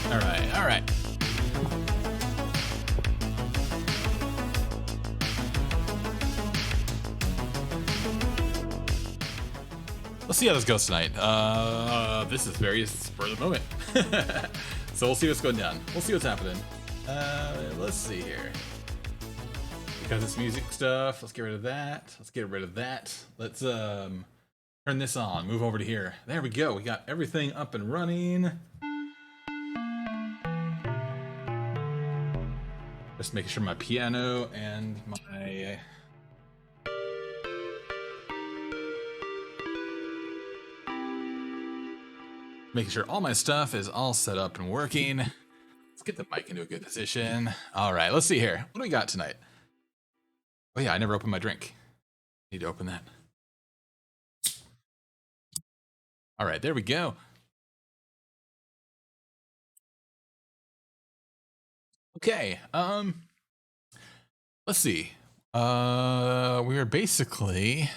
All right, all right. Let's see how this goes tonight. This is very spur of the moment. So we'll see what's going down. We'll see what's happening. Let's see here. Because it's music stuff, let's get rid of that. Let's get rid of that. Let's turn this on. Move over to here. There we go. We got everything up and running. Just making sure my piano and my making sure all my stuff is all set up and working. Let's get the mic into a good position. All right, let's see here. What do we got tonight? Oh yeah, I never opened my drink. Need to open that. All right, there we go. Okay, let's see. We are basically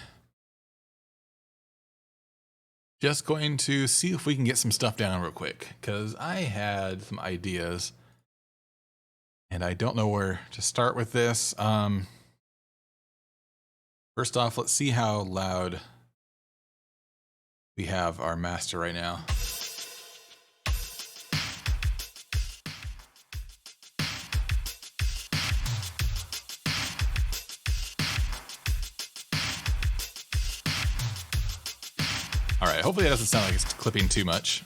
just going to see if we can get some stuff down real quick, because I had some ideas and I don't know where to start with this. First off, let's see how loud we have our master right now. All right, hopefully that doesn't sound like it's clipping too much.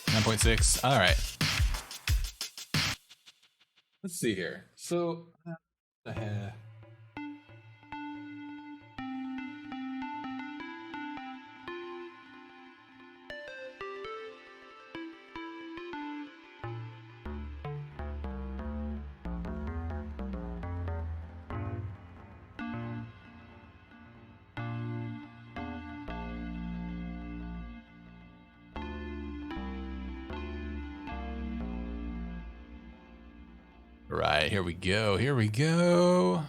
9.6, all right. Let's see here. So, right, here we go. Here we go.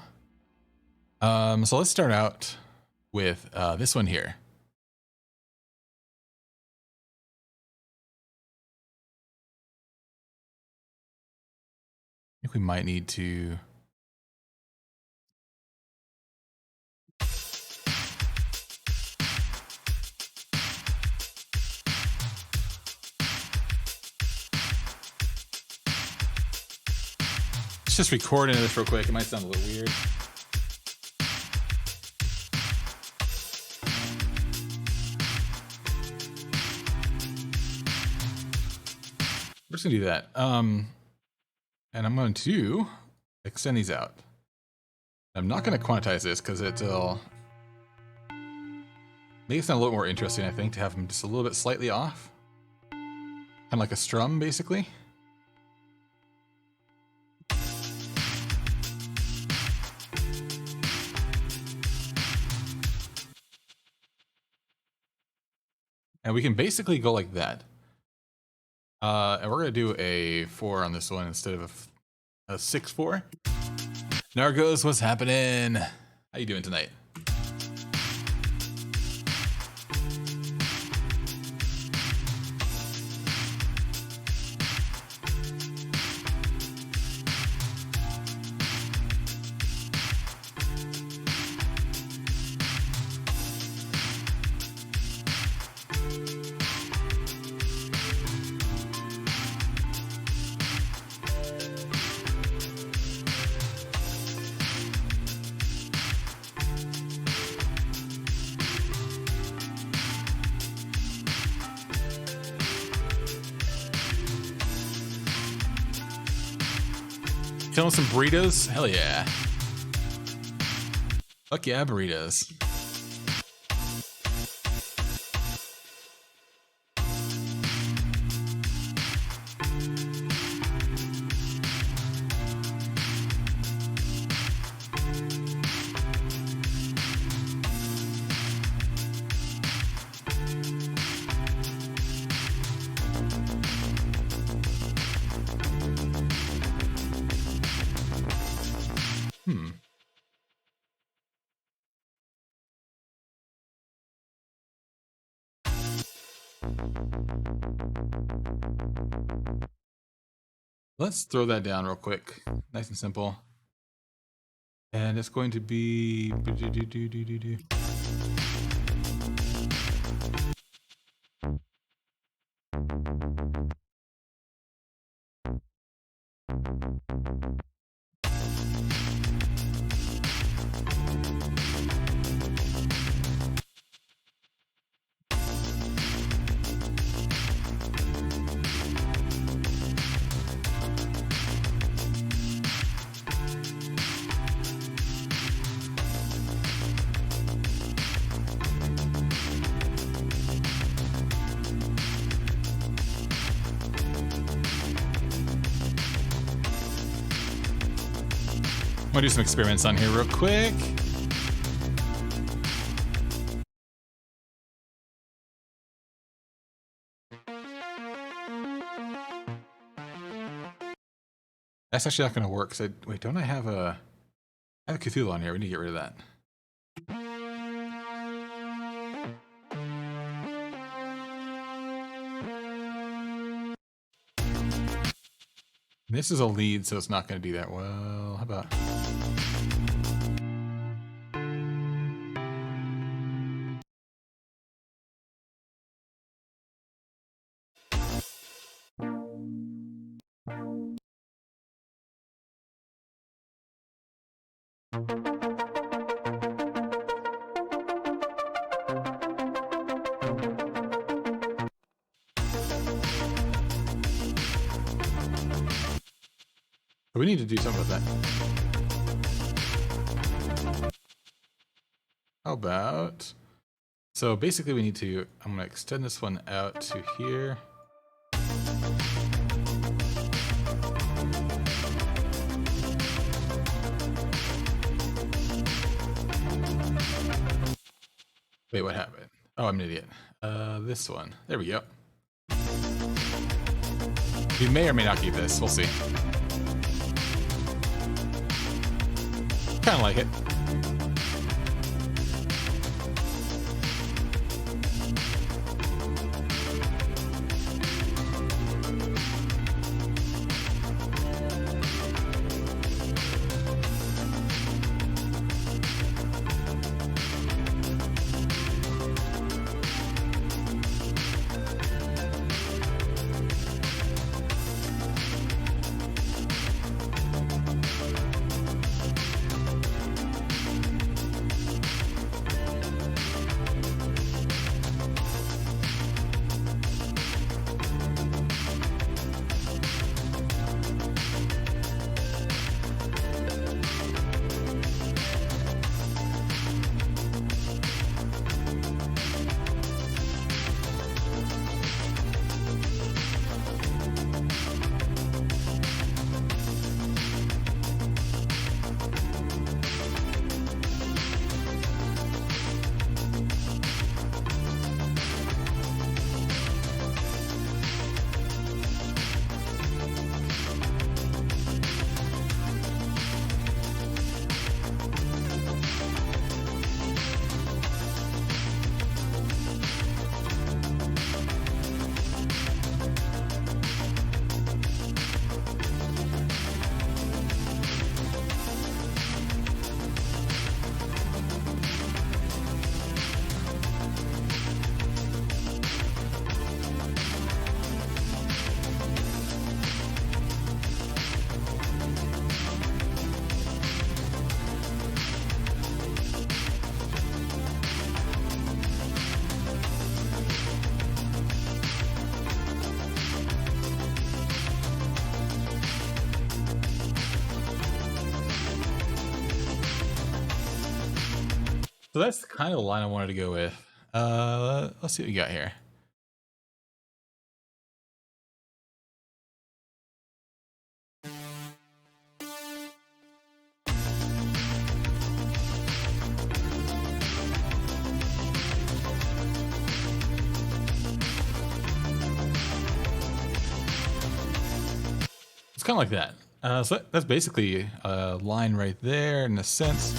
So let's start out with this one here. I think we might need to. Let's just record into this real quick. It might sound a little weird. We're just gonna do that. And I'm going to extend these out. I'm not going to quantize this because it'll make it sound a little more interesting, I think, to have them just a little bit slightly off. Kind of like a strum, basically. And we can basically go like that. And we're going to do a 4 on this one instead of a 6/4. Nargos, what's happening? How you doing tonight? Killing some burritos? Hell yeah. Fuck yeah, burritos. Let's throw that down real quick. Nice and simple. And it's going to be... I'm gonna do some experiments on here real quick. That's actually not gonna work. Cause wait, don't I have a Cthulhu on here? We need to get rid of that. This is a lead, so it's not gonna do that well. How about? We need to do something with that. How about... So basically we need to... I'm going to extend this one out to here. Wait, what happened? Oh, I'm an idiot. This one. There we go. We may or may not keep this. We'll see. Kind of like it. So that's the kind of line I wanted to go with. Let's see what we got here. It's kind of like that. So that's basically a line right there in a sense.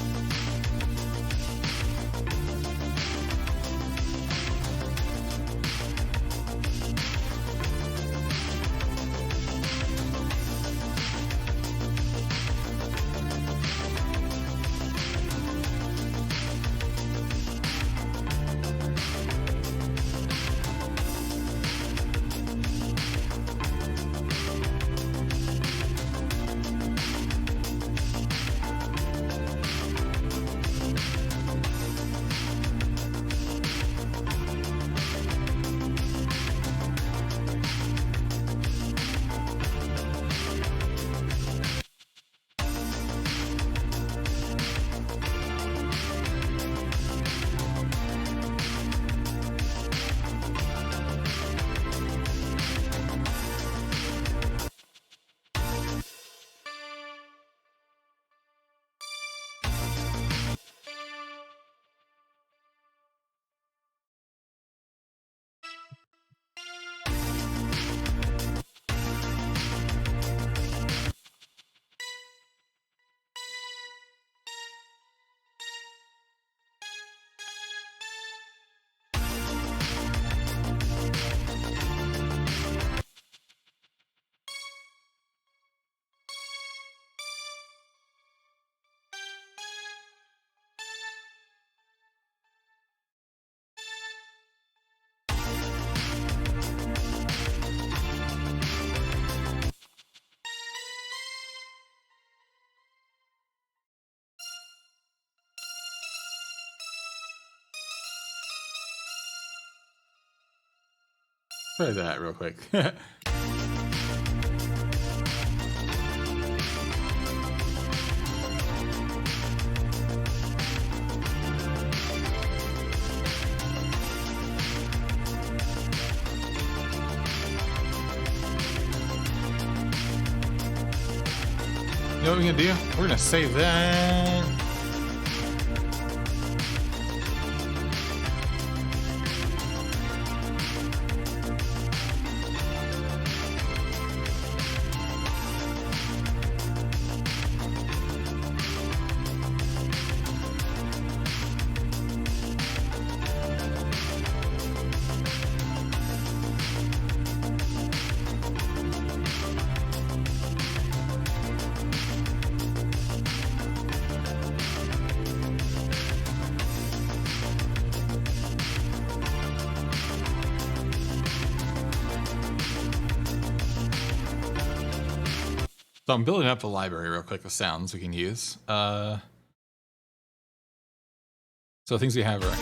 Try that real quick. You know what we're gonna do? We're gonna save that. So I'm building up a library real quick of sounds we can use. So things we have are...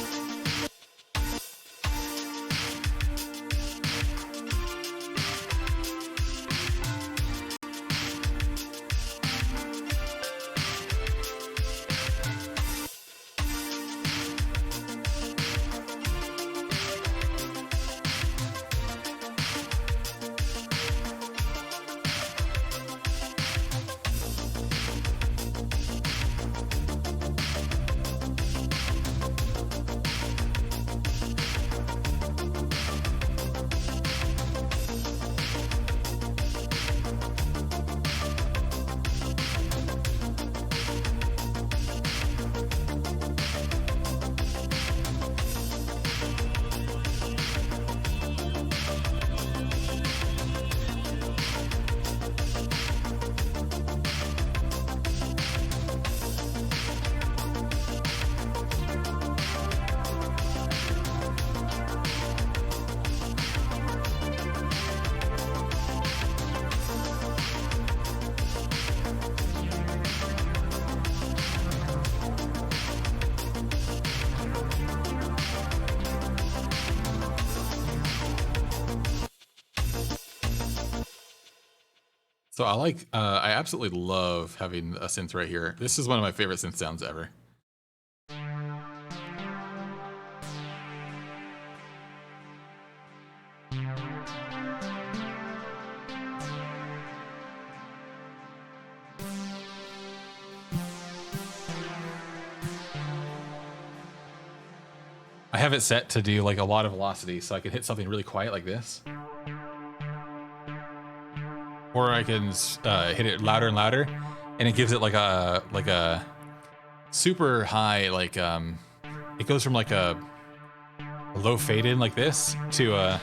So I absolutely love having a synth right here. This is one of my favorite synth sounds ever. I have it set to do like a lot of velocity, so I can hit something really quiet like this. Or I can hit it louder and louder, and it gives it like a super high, like it goes from like a low fade in like this to a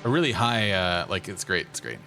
really high, like it's great, it's great.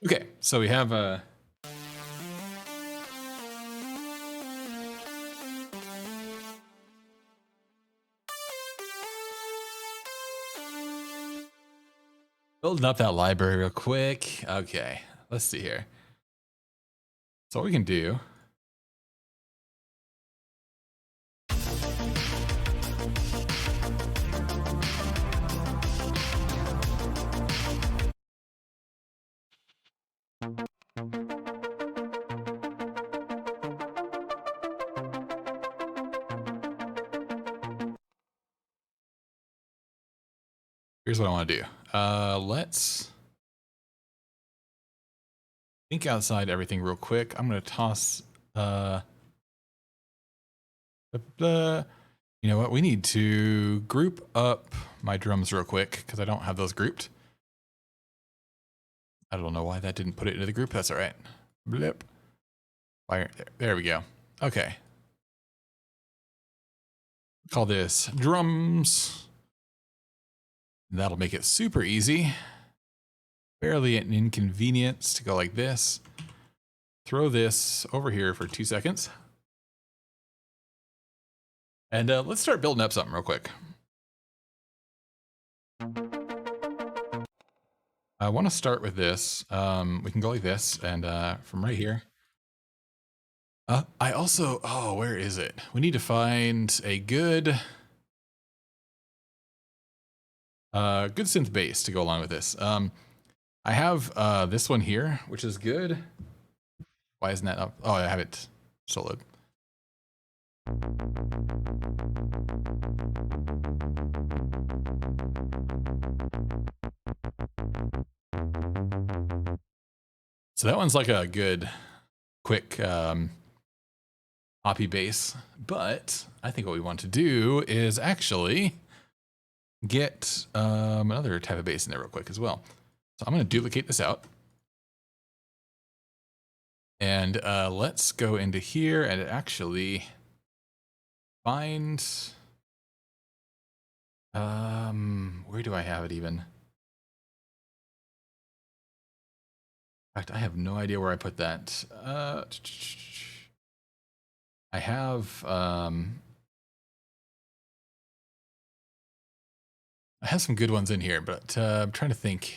Okay, so we have a... building up that library real quick. Okay, let's see here. So what we can do... Here's what I want to do. Let's think outside everything real quick. I'm going to toss... you know what? We need to group up my drums real quick because I don't have those grouped. I don't know why that didn't put it into the group. That's all right. Blip. Fire. There we go. Okay. Call this drums. That'll make it super easy. Barely an inconvenience to go like this. Throw this over here for 2 seconds. And let's start building up something real quick. I want to start with this. We can go like this, and from right here. I also, oh, where is it? We need to find a good synth bass to go along with this. I have this one here, which is good. Why isn't that up? Oh, I have it soloed. So that one's like a good, quick poppy bass. But I think what we want to do is actually get another type of bass in there real quick as well. So I'm going to duplicate this out. And let's go into here and actually find, where do I have it even? In fact, I have no idea where I put that. I have some good ones in here, but I'm trying to think.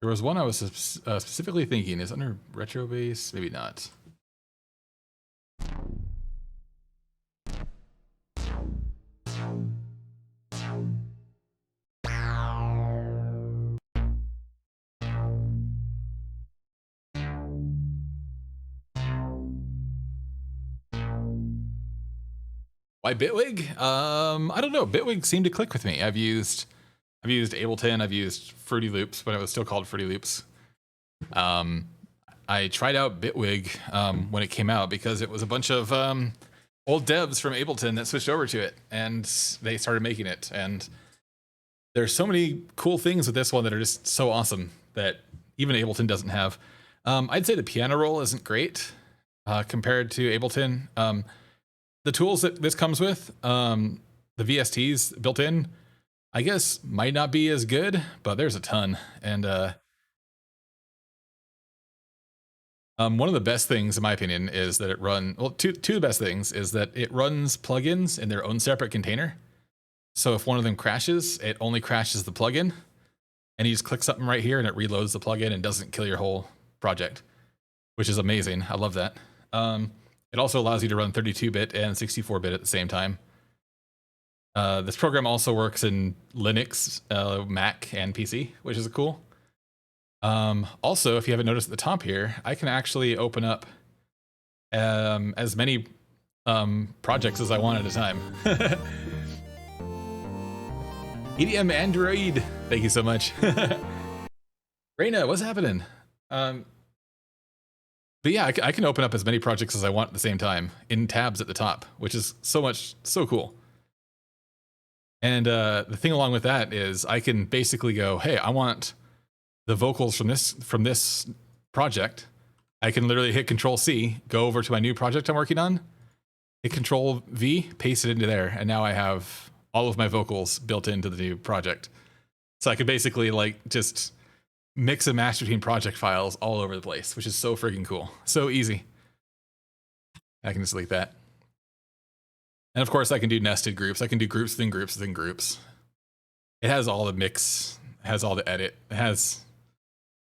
There was one I was specifically thinking is under retro bass, maybe not. Why Bitwig? I don't know. Bitwig seemed to click with me. I've used Ableton. I've used Fruity Loops when it was still called Fruity Loops. I tried out Bitwig when it came out because it was a bunch of old devs from Ableton that switched over to it, and they started making it. And there's so many cool things with this one that are just so awesome that even Ableton doesn't have. I'd say the piano roll isn't great compared to Ableton. The tools that this comes with, the VSTs built in, I guess might not be as good, but there's a ton. And one of the best things, in my opinion, is that it two of the best things is that it runs plugins in their own separate container. So if one of them crashes, it only crashes the plugin, and you just click something right here and it reloads the plugin and doesn't kill your whole project, which is amazing. I love that. It also allows you to run 32-bit and 64-bit at the same time. This program also works in Linux, Mac, and PC, which is cool. Also, if you haven't noticed at the top here, I can actually open up as many projects as I want at a time. EDM Android, thank you so much. Raina, what's happening? But yeah, I can open up as many projects as I want at the same time in tabs at the top, which is so cool. And the thing along with that is I can basically go, hey, I want the vocals from this project. I can literally hit Control-C, go over to my new project I'm working on, hit Control-V, paste it into there, and now I have all of my vocals built into the new project. So I could basically like just mix and match between project files all over the place, which is so freaking cool. So easy. I can just delete that. And of course I can do nested groups. I can do groups within groups within groups. It has all the mix, it has all the edit, it has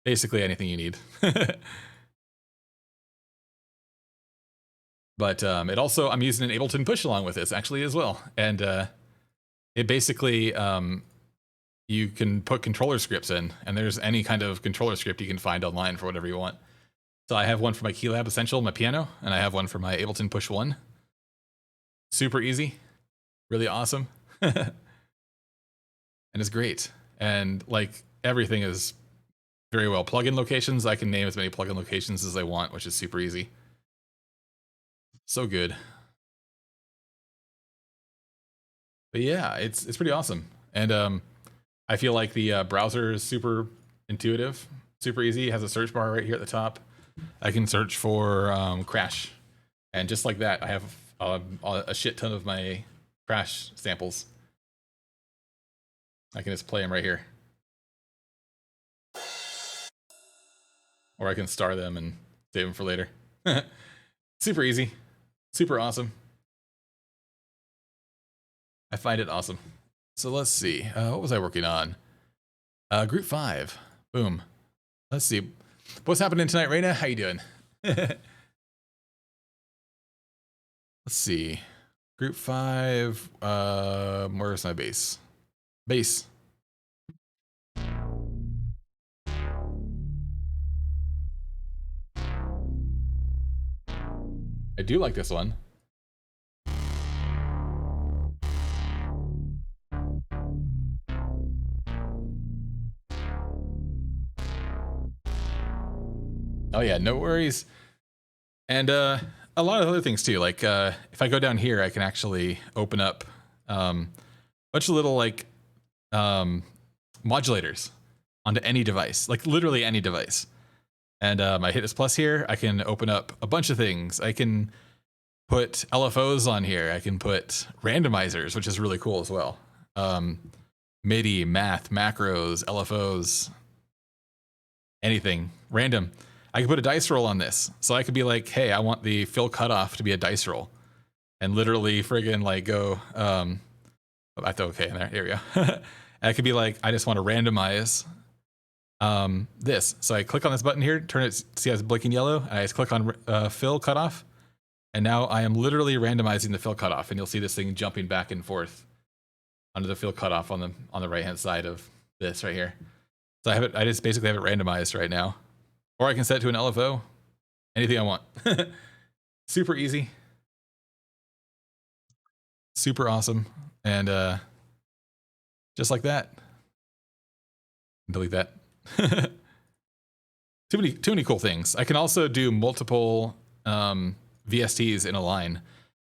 basically anything you need. But it also, I'm using an Ableton Push along with this actually as well. And it basically, you can put controller scripts in, and there's any kind of controller script you can find online for whatever you want. So I have one for my Keylab Essential, my piano, and I have one for my Ableton Push 1. Super easy, really awesome, and it's great. And like everything is very well. Plugin locations, I can name as many plugin locations as I want, which is super easy. So good. But yeah, it's pretty awesome. And I feel like the browser is super intuitive, super easy. It has a search bar right here at the top. I can search for Crash, and just like that, I have a shit ton of my Crash samples. I can just play them right here. Or I can star them and save them for later. Super easy, super awesome. I find it awesome. So let's see, what was I working on? Group 5, boom. Let's see, what's happening tonight, Raina? How you doing? Let's see, Group 5, where's my bass? Bass. I do like this one. Oh yeah, no worries. And a lot of other things too. Like if I go down here, I can actually open up a bunch of little like modulators onto any device, like literally any device. And I hit this plus here, I can open up a bunch of things. I can put LFOs on here. I can put randomizers, which is really cool as well. MIDI, math, macros, LFOs, anything, random. I can put a dice roll on this. So I could be like, hey, I want the fill cutoff to be a dice roll. And literally friggin' like go, I thought okay in there, here we go. And I could be like, I just want to randomize this. So I click on this button here, turn it, see how it's blinking yellow, and I just click on fill cutoff. And now I am literally randomizing the fill cutoff, and you'll see this thing jumping back and forth under the fill cutoff on the right hand side of this right here. So I have it, I just basically have it randomized right now. Or I can set it to an LFO, anything I want. Super easy. Super awesome. And just like that. Delete that. Too many cool things. I can also do multiple VSTs in a line.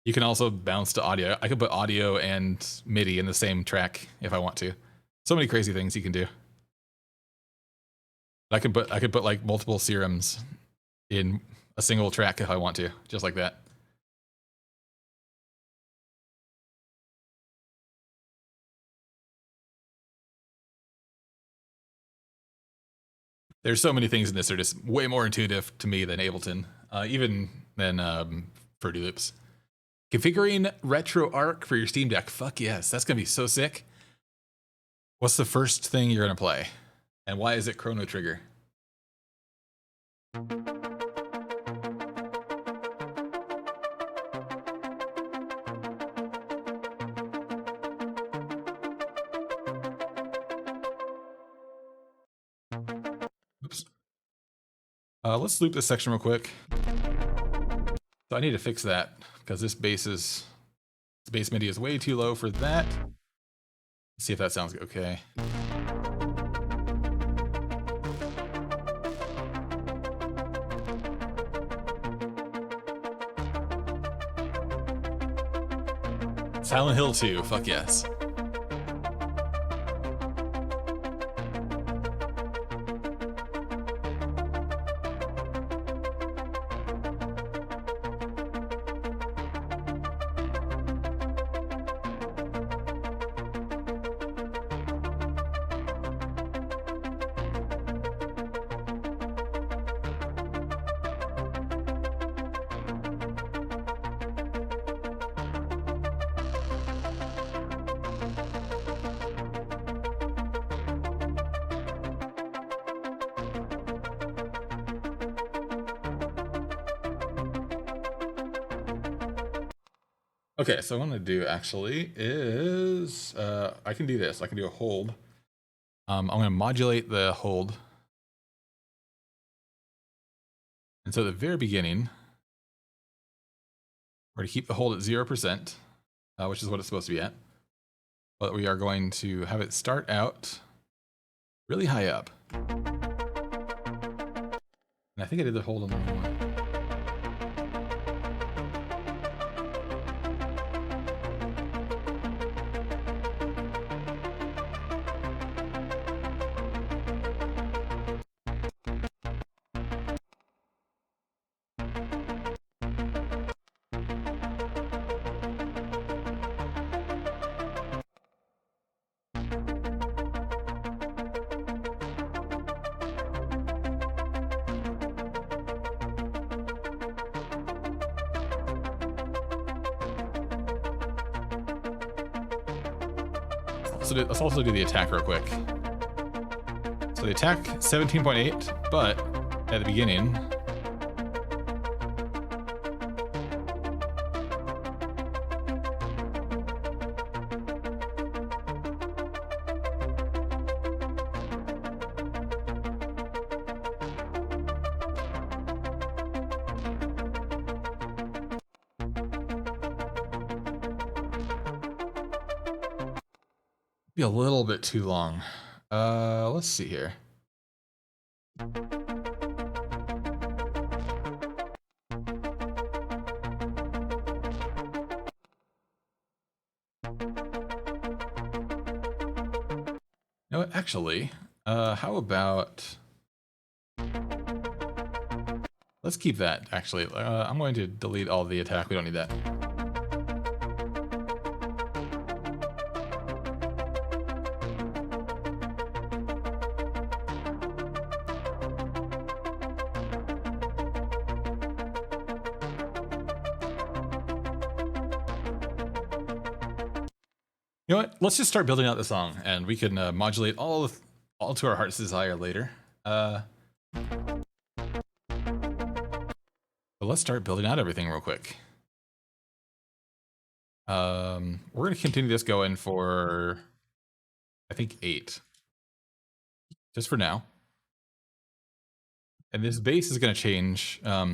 You can also bounce to audio. I could put audio and MIDI in the same track if I want to. So many crazy things you can do. I could put like multiple serums in a single track if I want to, just like that. There's so many things in this that are just way more intuitive to me than Ableton, even than Fruity Loops. Configuring RetroArch for your Steam Deck. Fuck yes, that's gonna be so sick. What's the first thing you're gonna play? And why is it Chrono Trigger? Oops. Let's loop this section real quick. So I need to fix that because this bass MIDI is way too low for that. Let's see if that sounds okay. Silent Hill 2, fuck yes. Okay, so what I'm gonna do actually is, I can do this. I can do a hold. I'm going to modulate the hold. And so at the very beginning, we're going to keep the hold at 0%, which is what it's supposed to be at. But we are going to have it start out really high up. And I think I did the hold on the wrong one. So let's also do the attack real quick. So the attack 17.8, but at the beginning, be a little bit too long. Let's see here. You know what, actually, how about, let's keep that, actually. I'm going to delete all the attack, we don't need that. You know what? Let's just start building out the song, and we can modulate all to our heart's desire later. But let's start building out everything real quick. We're going to continue this going for, I think, 8. Just for now. And this bass is going to change. At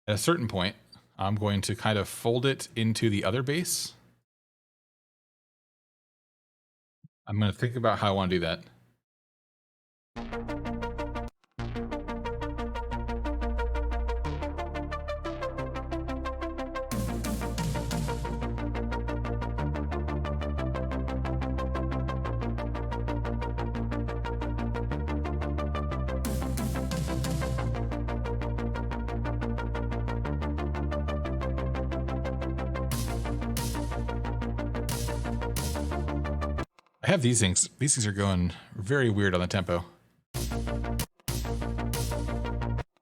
a certain point, I'm going to kind of fold it into the other bass. I'm going to think about how I want to do that. I have these things. These things are going very weird on the tempo. I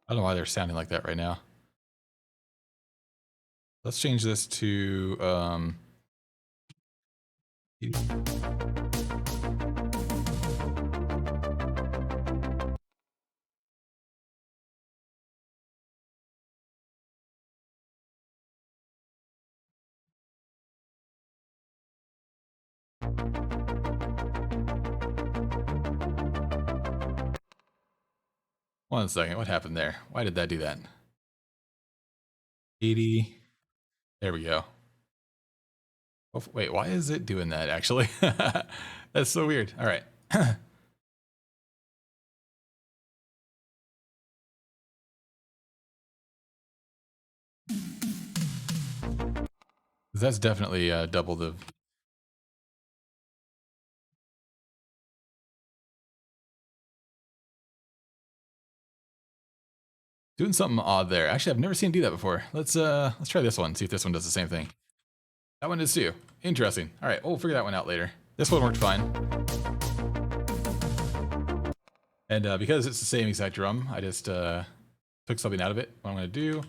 don't know why they're sounding like that right now. Let's change this to one second. What happened there? Why did that do that? 80. There we go. Oh, wait, why is it doing that, actually? That's so weird. All right. That's definitely double the... Doing something odd there. Actually, I've never seen it do that before. Let's try this one, see if this one does the same thing. That one does too. Interesting. All right, we'll figure that one out later. This one worked fine. And because it's the same exact drum, I just took something out of it. What I'm going to do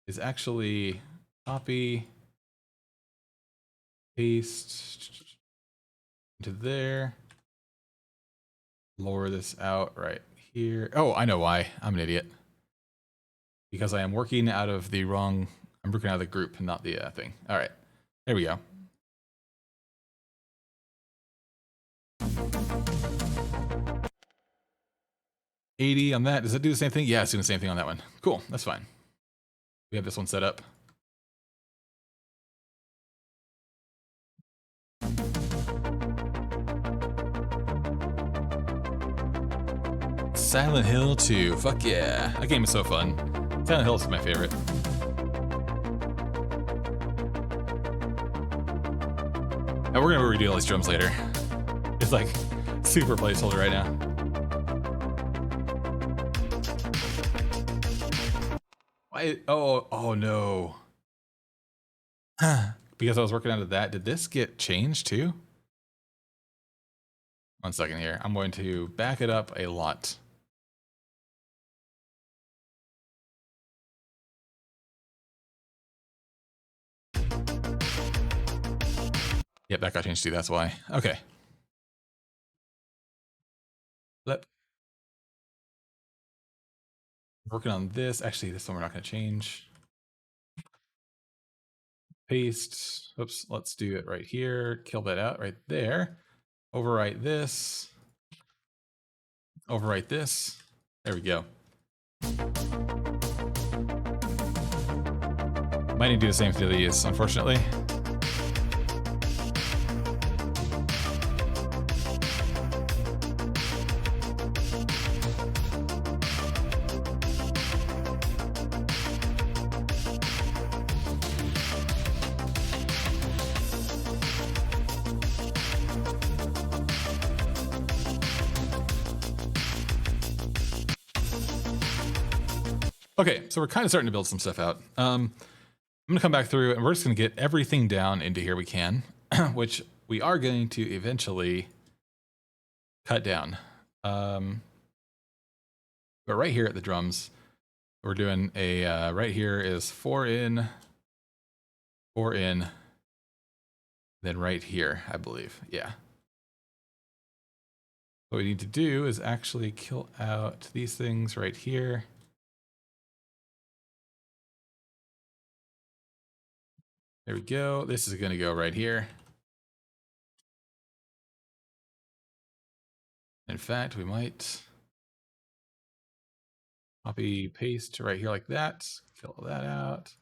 is actually copy, paste into there, lower this out right here. Oh, I know why. I'm an idiot. Because I am working out of the wrong, I'm working out of the group, not the thing. All right, there we go. 80 on that. Does it do the same thing? Yeah, it's doing the same thing on that one. Cool, that's fine. We have this one set up. Silent Hill 2. Fuck yeah. That game is so fun. Silent Hill is my favorite. And we're gonna redo all these drums later. It's like super placeholder right now. Why? Oh no. Because I was working out of that. Did this get changed too? 1 second here. I'm going to back it up a lot. Yep, that got changed too, that's why. Okay. Working on this. Actually, this one we're not going to change. Paste. Oops, let's do it right here. Kill that out right there. Overwrite this. Overwrite this. There we go. Might need to do the same for these, unfortunately. Okay, so we're kind of starting to build some stuff out. I'm going to come back through and we're just going to get everything down into here we can, which we are going to eventually cut down. But right here at the drums, we're doing a, right here is 4 in, 4 in, then right here, I believe. Yeah. What we need to do is actually kill out these things right here. There we go. This is going to go right here. In fact, we might copy paste right here like that. Kill that out.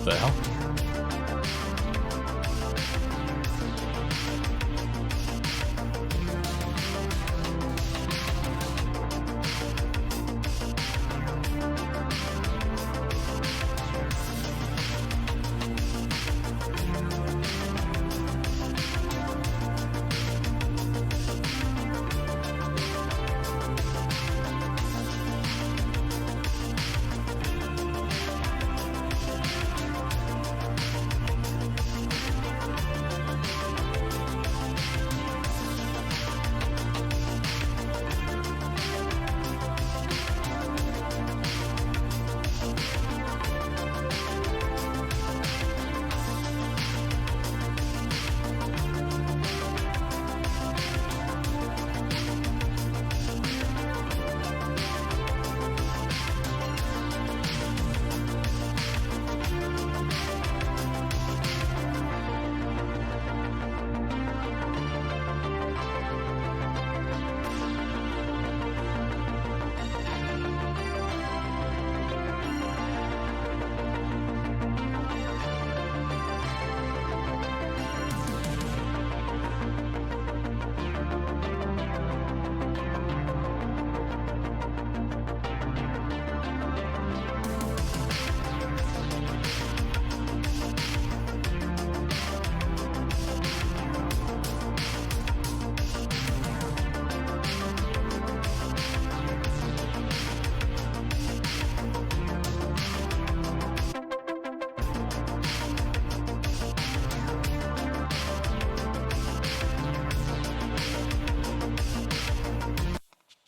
What the hell?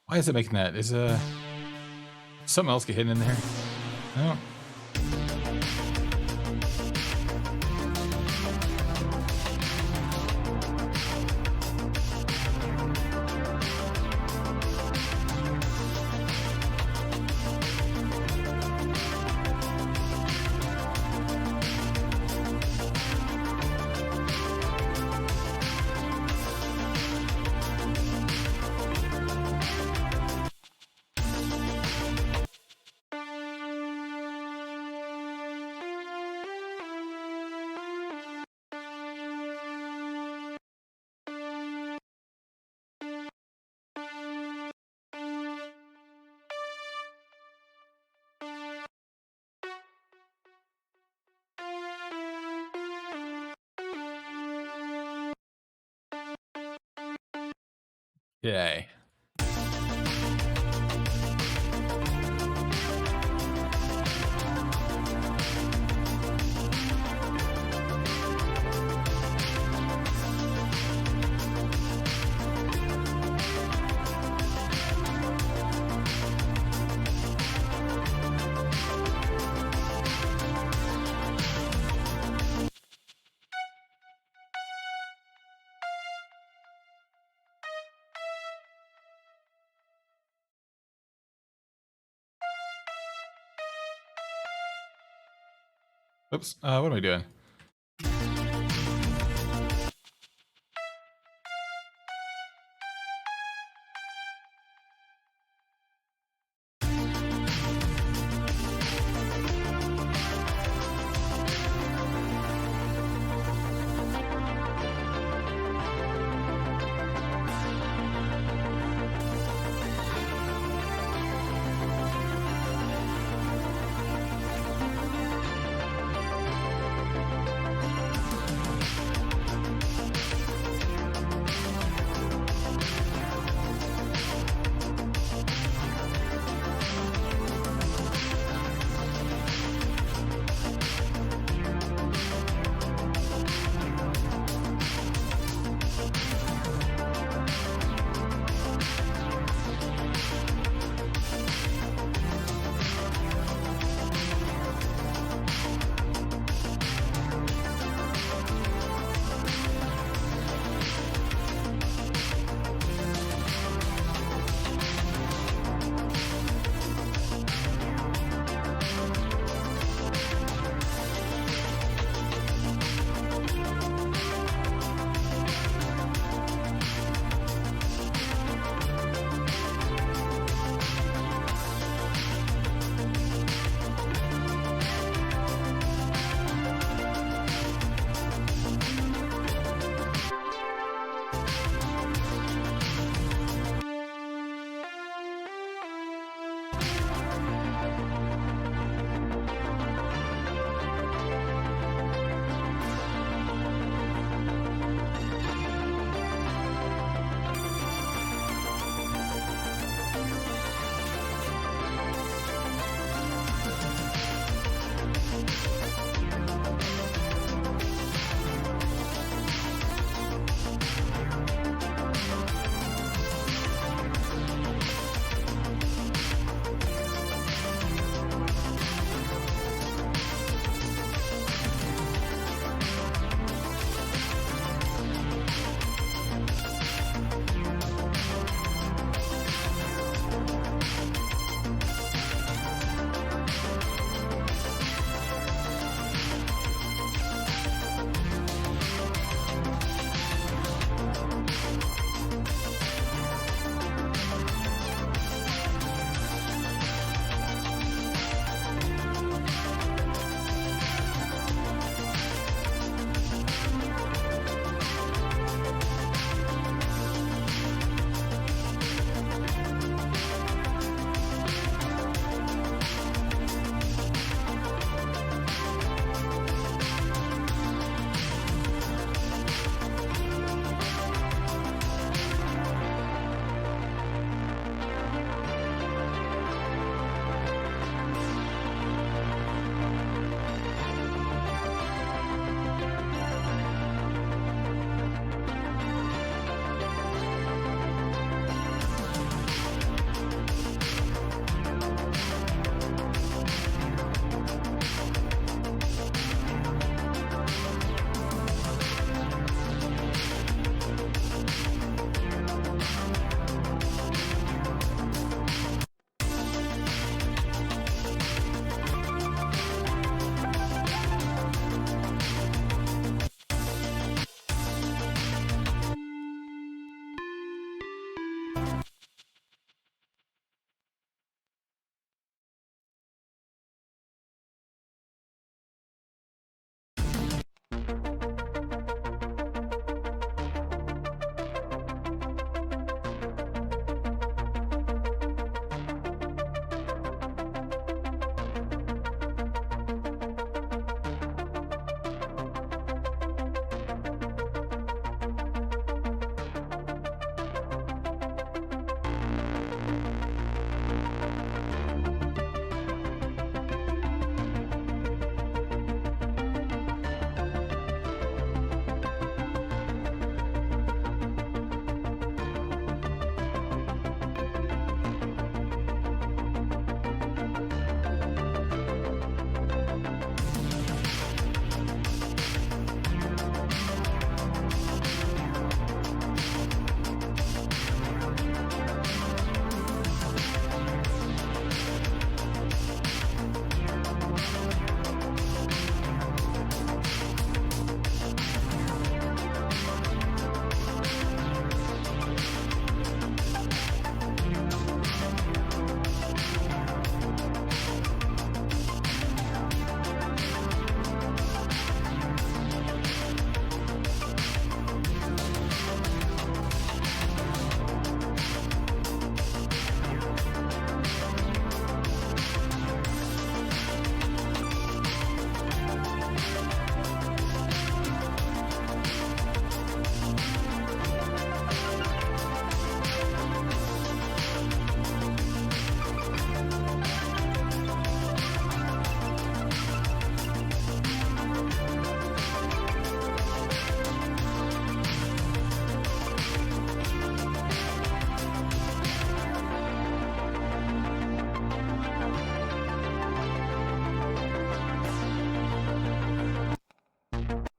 Why is it making that? Is something else get hidden in there? No. Okay. Oops, what am I doing?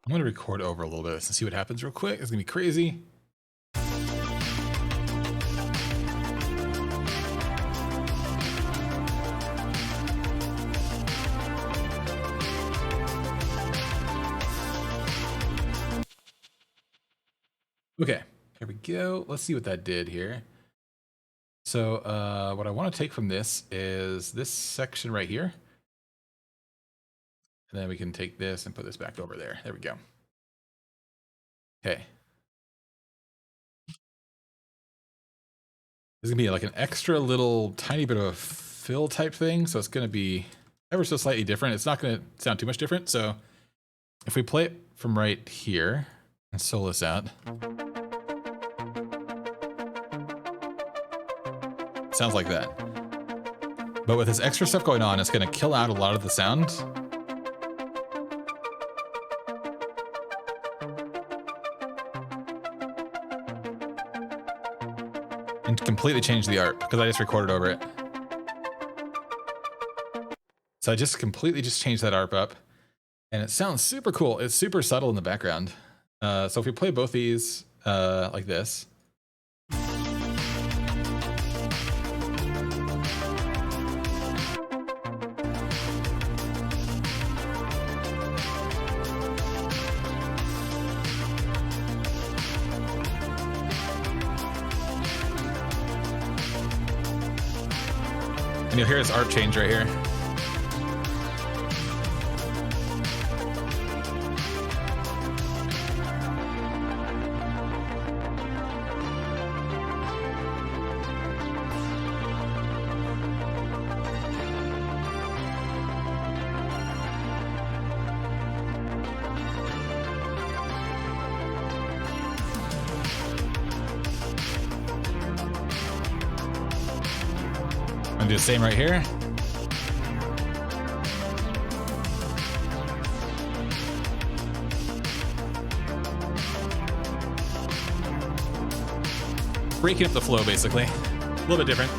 I'm going to record over a little bit and see what happens real quick. It's going to be crazy. Okay, here we go. Let's see what that did here. So what I want to take from this is this section right here. And then we can take this and put this back over there. There we go. Okay. There's going to be like an extra little tiny bit of a fill type thing. So it's going to be ever so slightly different. It's not going to sound too much different. So if we play it from right here and solo this out, sounds like that. But with this extra stuff going on, it's going to kill out a lot of the sound. And completely change the art because I just recorded over it. So I just completely changed that ARP up and it sounds super cool. It's super subtle in the background. So if we play both these like this. And you'll hear his ARP change right here. I'm gonna do the same right here. Breaking up the flow, basically. A little bit different.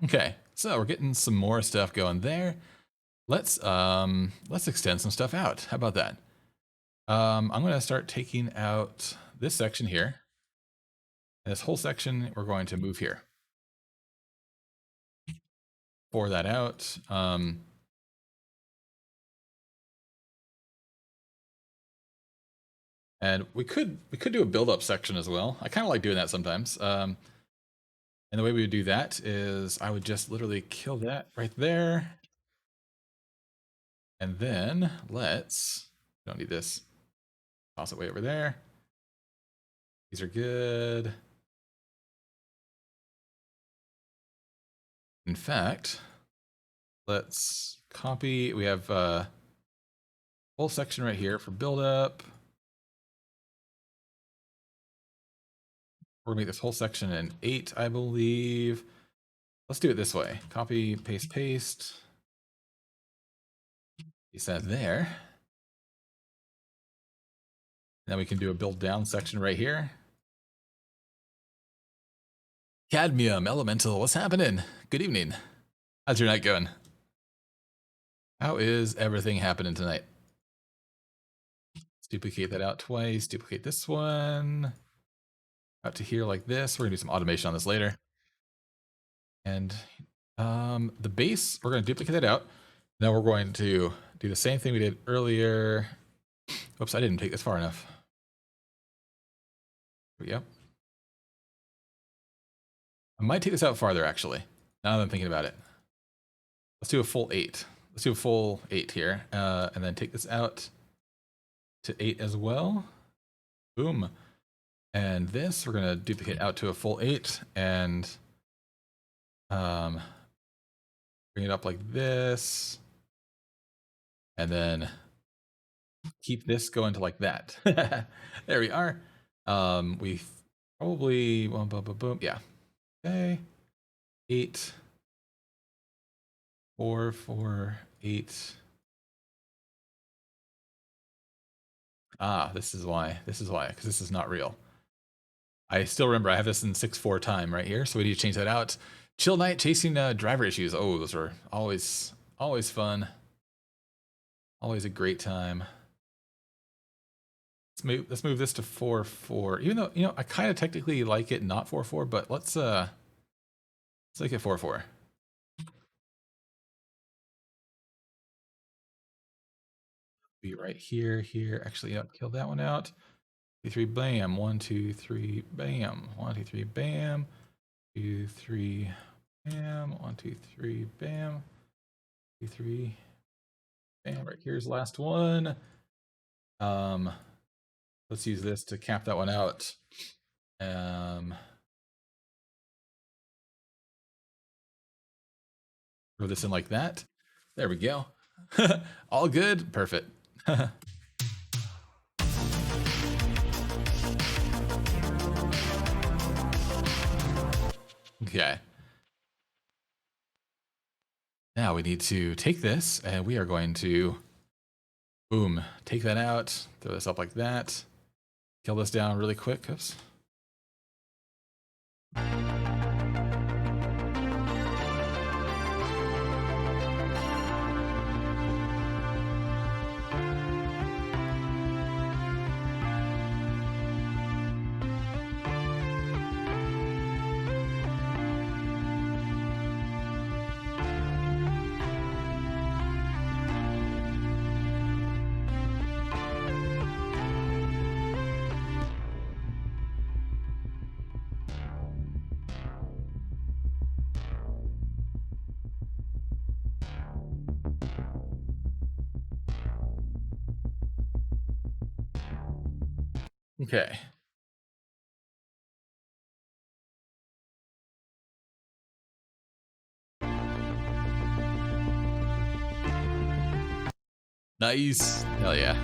Okay, so we're getting some more stuff going there. Let's extend some stuff out. How about that? I'm gonna start taking out this section here. And this whole section we're going to move here. Pour that out. And we could do a build-up section as well. I kind of like doing that sometimes. And the way we would do that is I would just literally kill that right there. And then don't need this. Toss it way over there. These are good. In fact, let's copy. We have a whole section right here for build-up. We're gonna make this whole section in 8, I believe. Let's do it this way. Copy, paste, paste. Paste that there. Then we can do a build down section right here. Cadmium, Elemental, what's happening? Good evening. How's your night going? How is everything happening tonight? Let's duplicate that out twice. Duplicate this one. Out to here like this. We're gonna do some automation on this later. And The bass, we're going to duplicate it out. Now we're going to do the same thing we did earlier. Oops, I didn't take this far enough. Here we go. I might take this out farther, actually, now that I'm thinking about it. Let's do a full 8. Let's do a full 8 here, and then take this out to 8 as well. Boom. And this, we're going to duplicate out to a full 8, and bring it up like this. And then keep this going to like that. There we are. We probably, boom, boom, boom, boom. Yeah. Okay. 8, 4, 4, 8. Ah, this is why. This is why, because this is not real. I still remember I have this in 6/4 time right here, so we need to change that out. Chill night chasing driver issues. Oh, those are always fun. Always a great time. Let's move this to 4/4. Even though, you know, I kind of technically like it not 4/4, but let's make it 4/4. Be right here, here. Actually, yep, kill that one out. 2, 3, bam. 1, 2, 3, bam. 1, 2, 3, bam. 2, 3, bam. 1, 2, 3, bam. 2, 3, bam. Right here's the last one. Let's use this to cap that one out. Throw this in like that. There we go. All good. Perfect. Okay. Now we need to take this and we are going to, boom, take that out, throw this up like that, kill this down really quick. Oops. Okay. Nice. Hell yeah.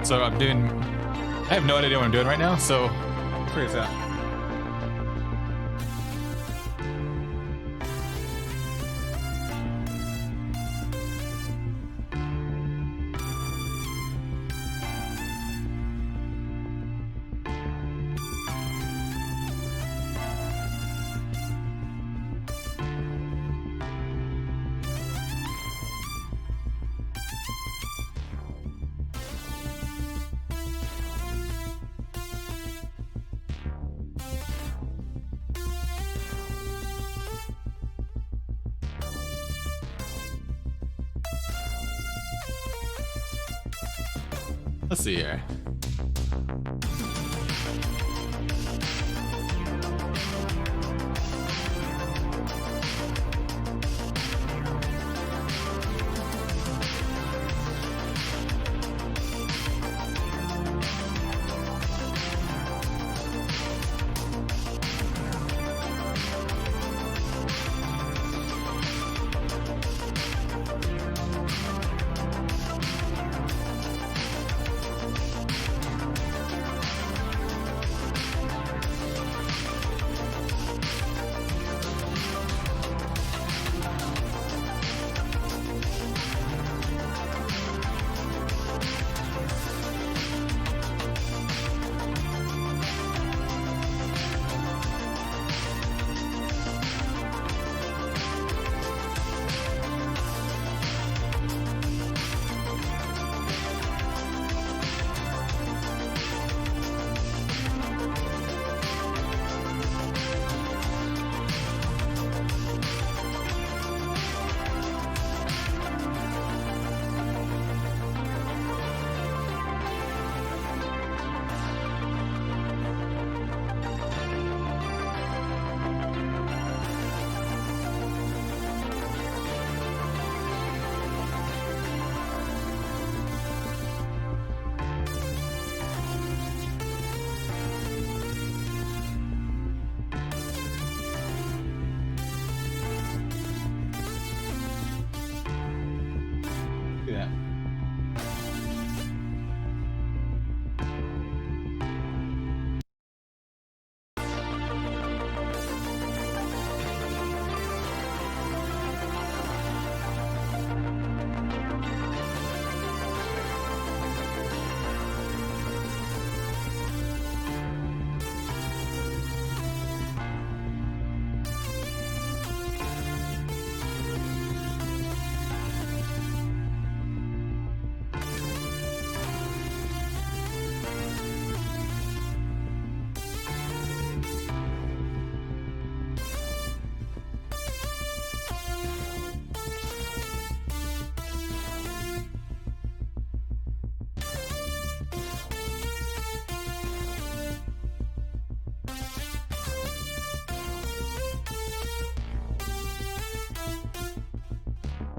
So I have no idea what I'm doing right now, so figure this out. Let's see here.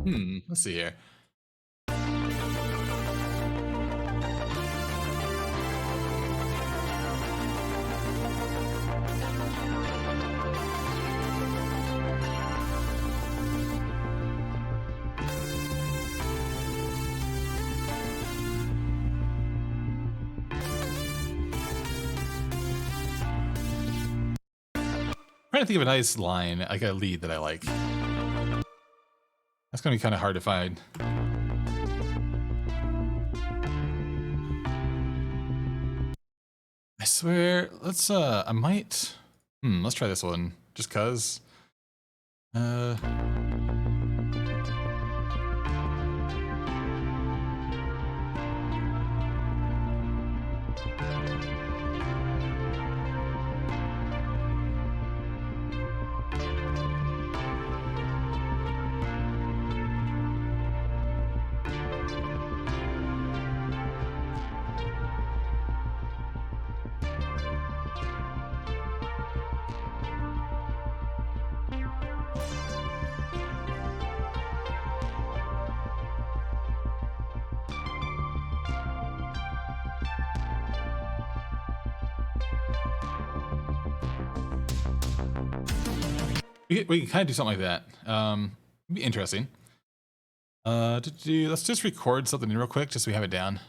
Let's see here. Trying to think of a nice line, like a lead that I like. That's gonna be kind of hard to find. I swear, let's I might let's try this one just cuz we can kind of do something like that. It'd be interesting. Let's just record something real quick, just so we have it down.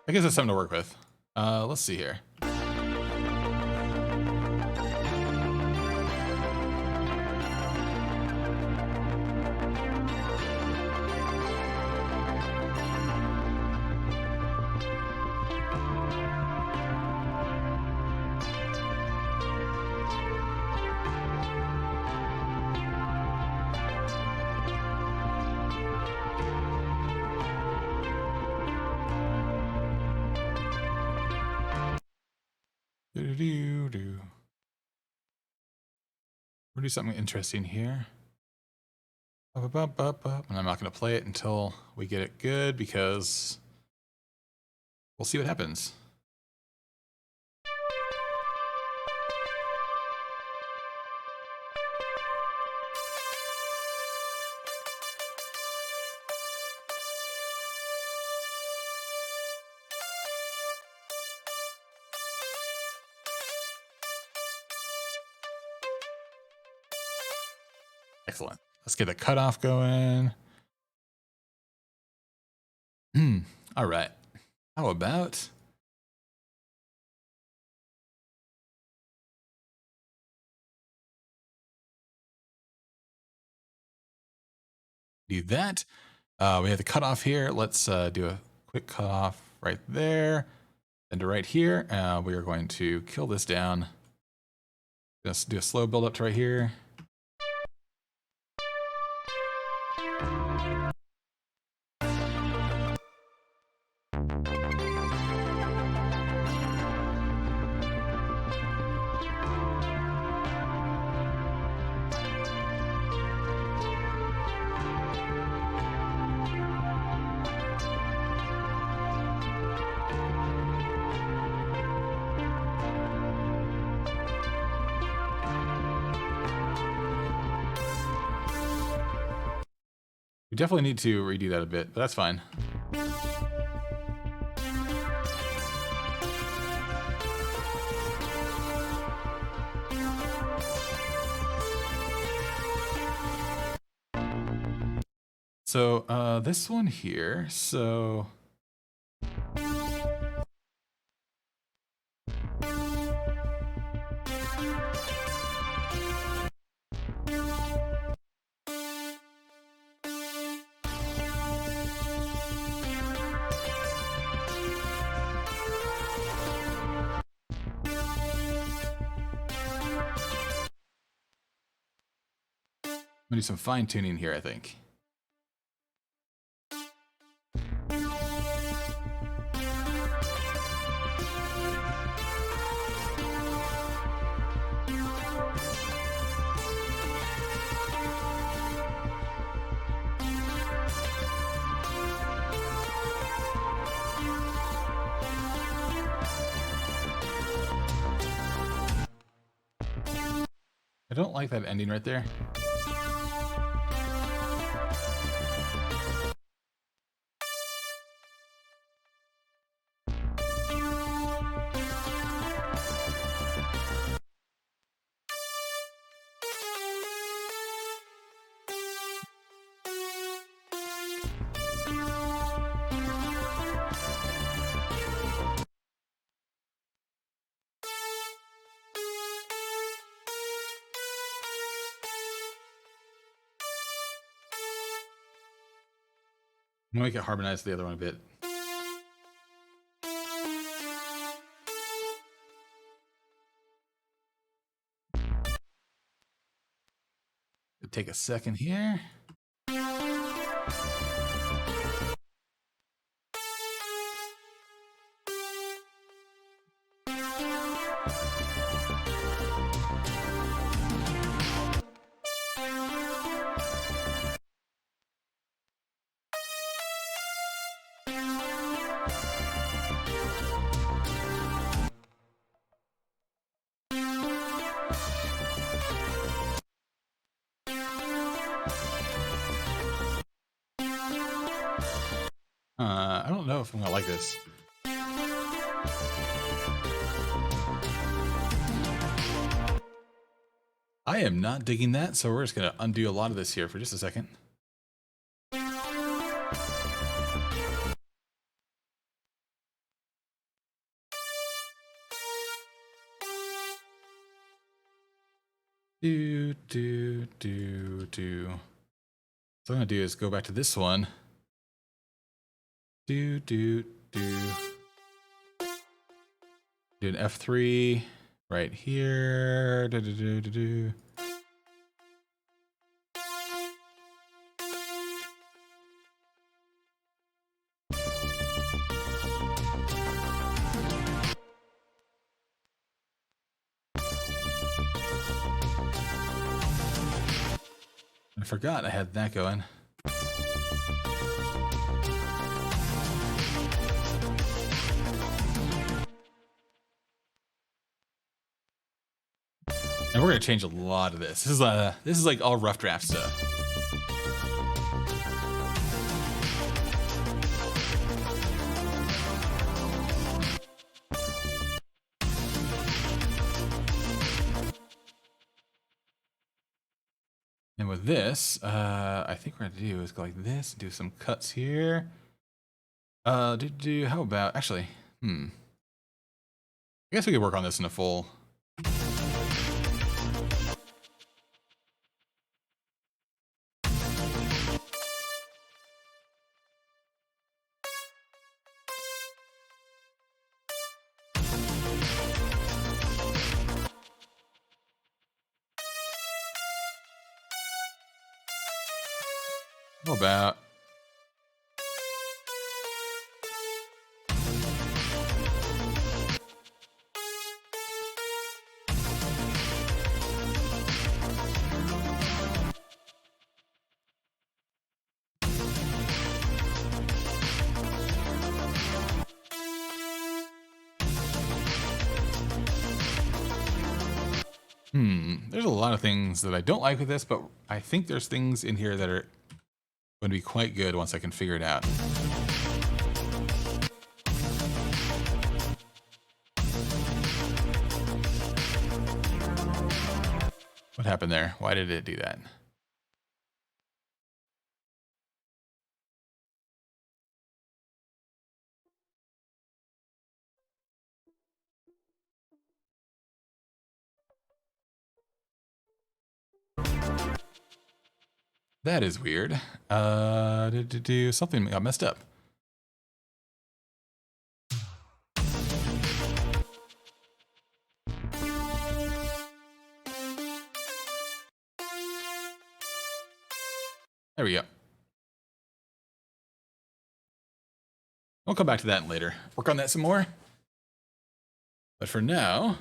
I guess that's something to work with. Let's see here. We'll do something interesting here. And I'm not going to play it until we get it good because we'll see what happens. Excellent. Let's get the cutoff going. All right. How about do that? We have the cutoff here. Let's do a quick cutoff right there. Then to right here, we are going to kill this down. Just do a slow build up to right here. We definitely need to redo that a bit, but that's fine. So this one here, so I'm gonna do some fine tuning here, I think. I don't like that ending right there. I'm gonna make it harmonize the other one a bit. Take a second here. I don't know if I'm gonna like this. I am not digging that, so we're just gonna undo a lot of this here for just a second. Do. So what I'm gonna do is go back to this one. Do an F3 right here. Do. I forgot I had that going. And we're gonna change a lot of this. This is like all rough draft stuff. And with this, I think we're gonna do is go like this, do some cuts here. How about actually? I guess we could work on this in a full. How about? There's a lot of things that I don't like with this, but I think there's things in here that are going to be quite good once I can figure it out. What happened there? Why did it do that? That is weird. Something got messed up. There we go. We'll come back to that later. Work on that some more. But for now,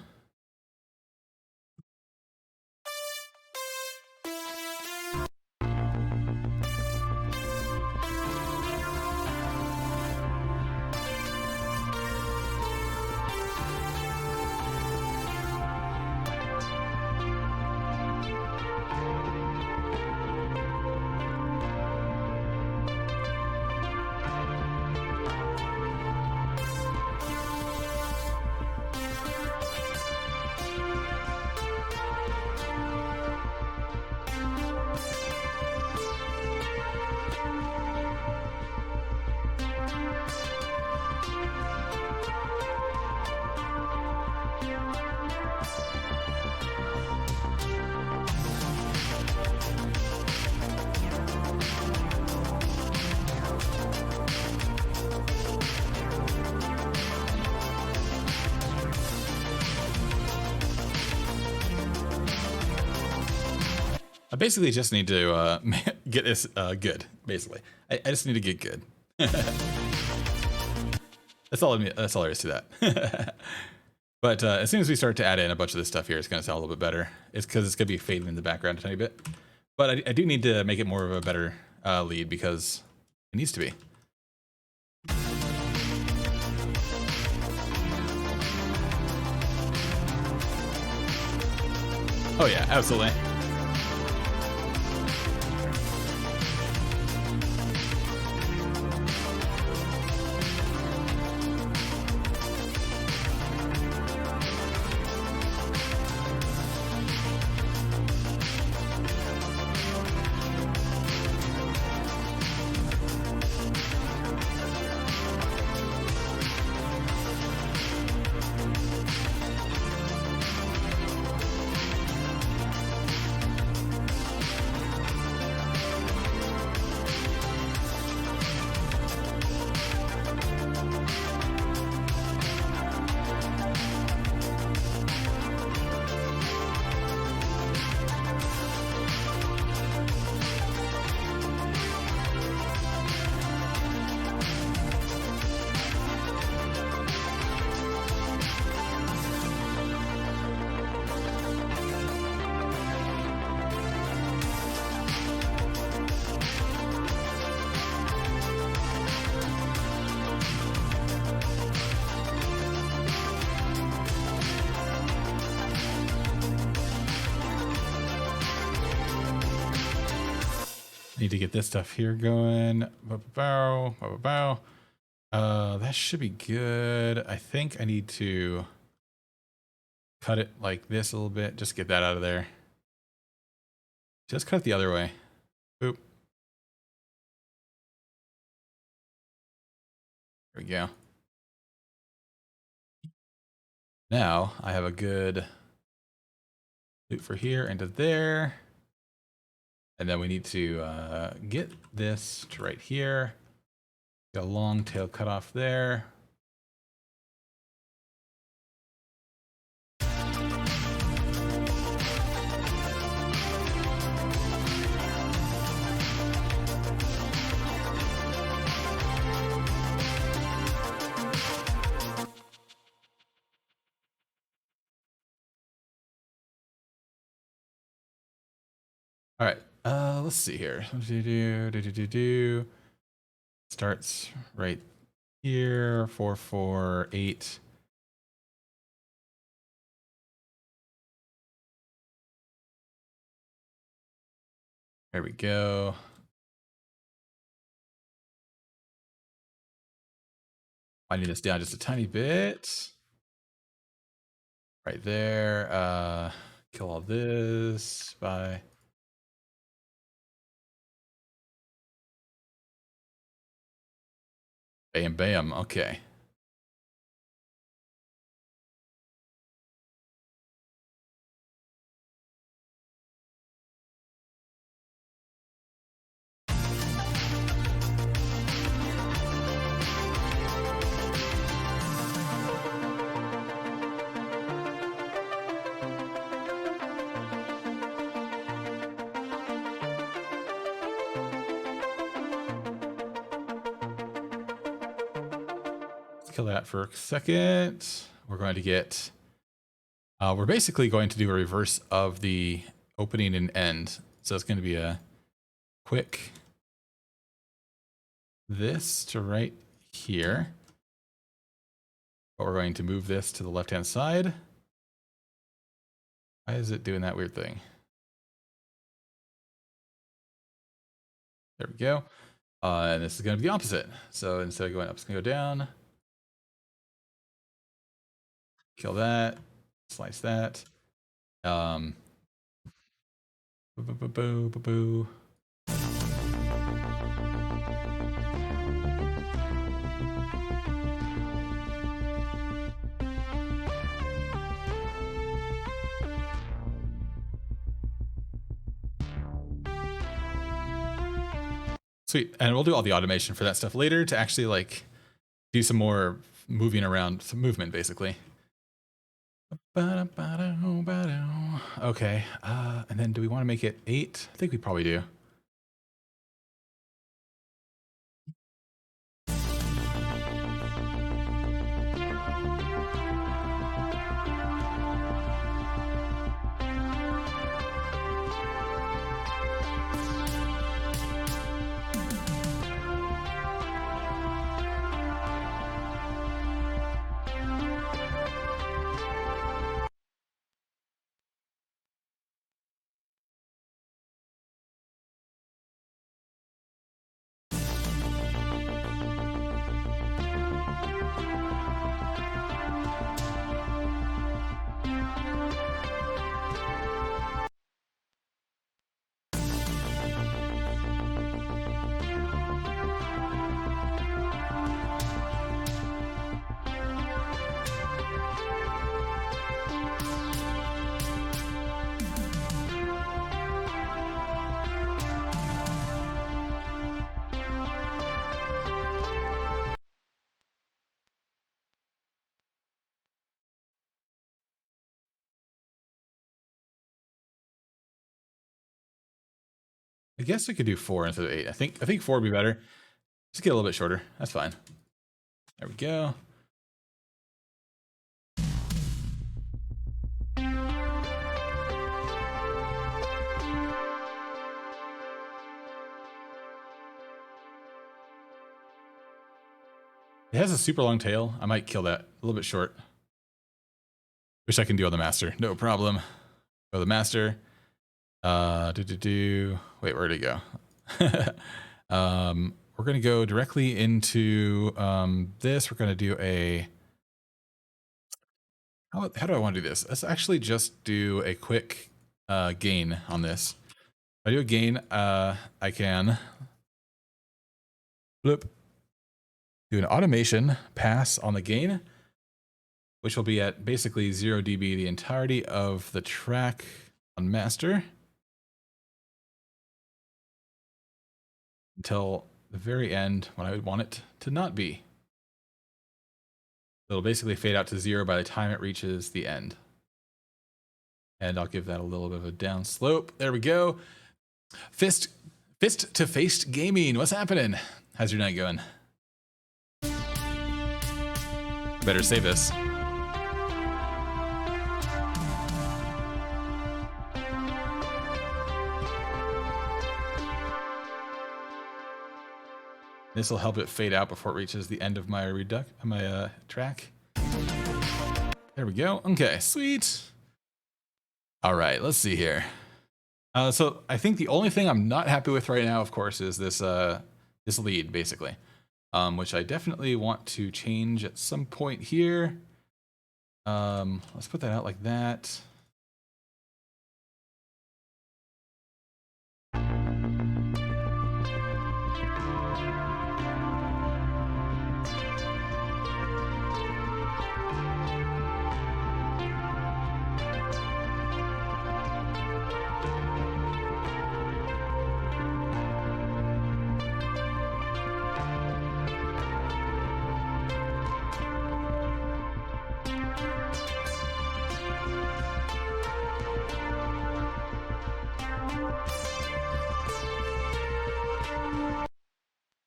I basically just need to get this good, basically. I just need to get good. That's all there is to that. But as soon as we start to add in a bunch of this stuff here, it's going to sound a little bit better. It's because it's going to be fading in the background a tiny bit. But I do need to make it more of a better lead because it needs to be. Oh yeah, absolutely. Need to get this stuff here going. That should be good. I think I need to cut it like this a little bit. Just get that out of there. Just cut it the other way. Boop. There we go. Now I have a good loop for here and to there. And then we need to get this to right here. Got a long tail cut off there. All right, let's see here. Starts right here, 4, 4, 8. There we go. I need this down just a tiny bit. Right there. Kill all this by. Bam, bam. Okay. kill that for a second. We're going to get, we're basically going to do a reverse of the opening and end. So it's going to be a quick this to right here. But we're going to move this to the left-hand side. Why is it doing that weird thing? There we go. And this is going to be the opposite. So instead of going up, it's going to go down. Kill that. Slice that. Boo, boo, boo, boo, boo, boo. Sweet. And we'll do all the automation for that stuff later to actually like do some more moving around, some movement basically. Okay. And then do we want to make it 8? I think we probably do. I guess we could do 4 instead of 8. I think 4 would be better. Just get a little bit shorter. That's fine. There we go. It has a super long tail. I might kill that. A little bit short. Wish I can do on the master. No problem. Go to the master. Wait, where'd it go? We're going to go directly into this. We're going to do a... How do I want to do this? Let's actually just do a quick gain on this. If I do a gain, I can... Bloop. Do an automation pass on the gain, which will be at basically 0 dB the entirety of the track on master until the very end when I would want it to not be. It'll basically fade out to 0 by the time it reaches the end. And I'll give that a little bit of a down slope. There we go. Fist to face gaming. What's happening? How's your night going? Better save this. This will help it fade out before it reaches the end of my track. There we go. Okay, sweet. All right, let's see here. So I think the only thing I'm not happy with right now, of course, is this this lead, basically. Which I definitely want to change at some point here. Let's put that out like that.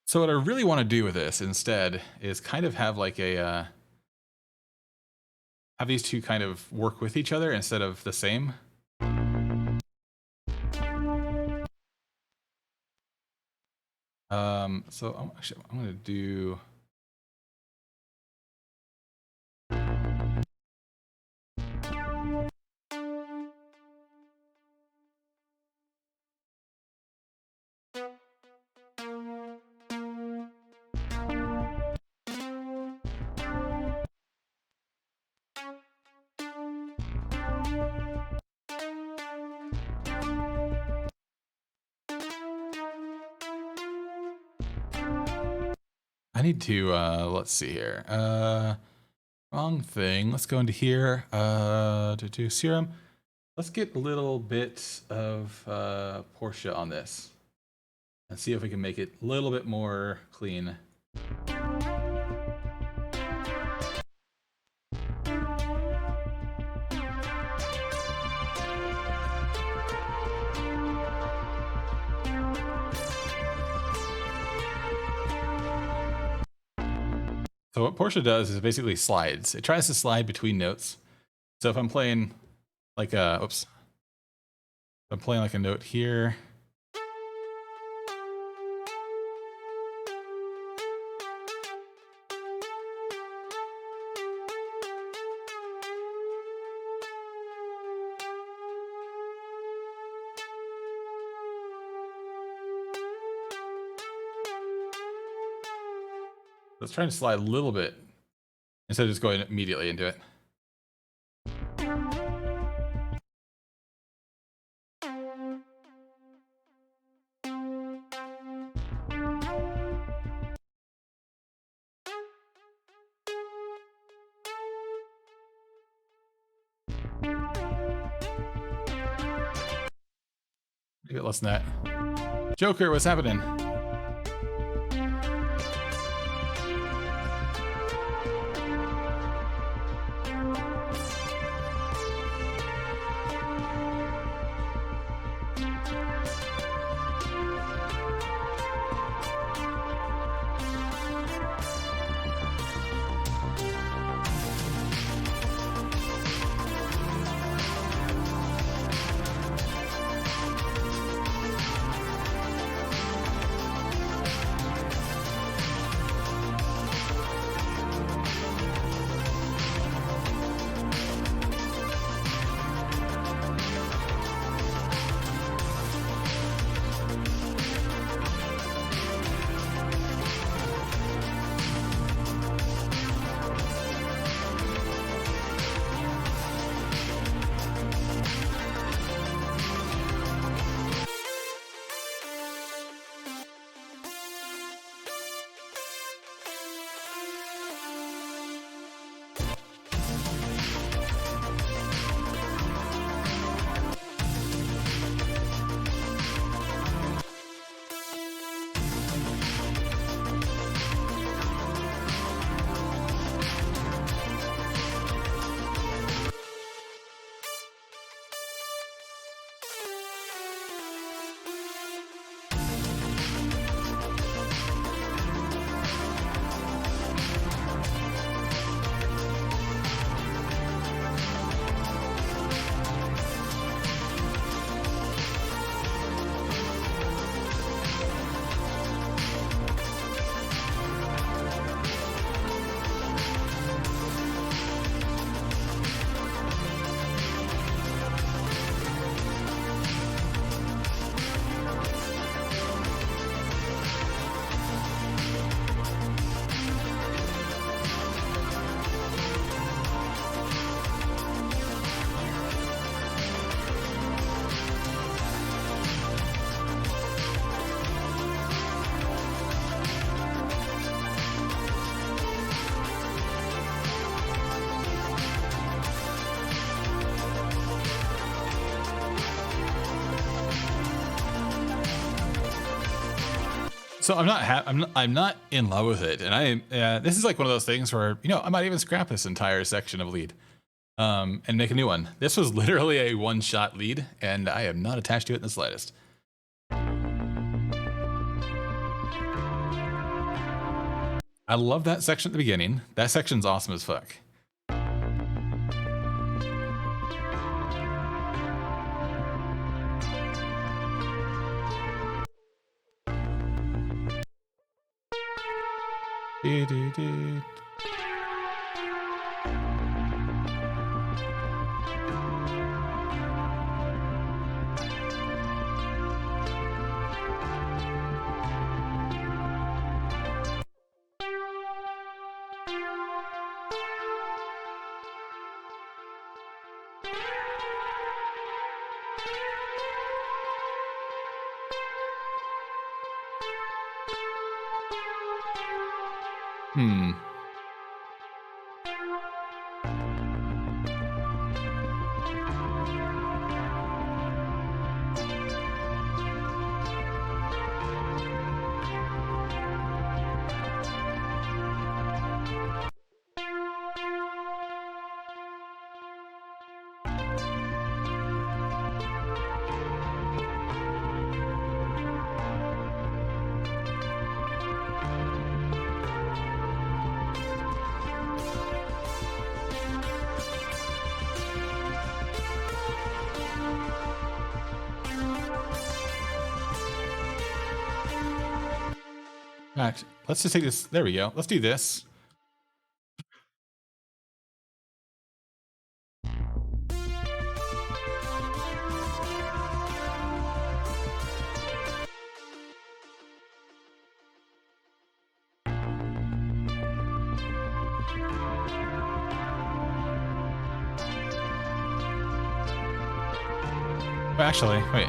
So what I really want to do with this instead is kind of have like a have these two kind of work with each other instead of the same. So actually, I'm going to do. I need to, let's see here. Wrong thing. Let's go into here, to do Serum. Let's get a little bit of Porsche on this and see if we can make it a little bit more clean. So what Porsche does is it basically slides. It tries to slide between notes. So if I'm playing like a, oops. If I'm playing like a note here. Let's try to slide a little bit instead of just going immediately into it. A bit less than that. Joker, what's happening? So I'm not in love with it, and this is like one of those things where, you know, I might even scrap this entire section of lead, and make a new one. This was literally a one-shot lead, and I am not attached to it in the slightest. I love that section at the beginning. That section's awesome as fuck. Right, let's just take this. There we go. Let's do this. Actually, wait.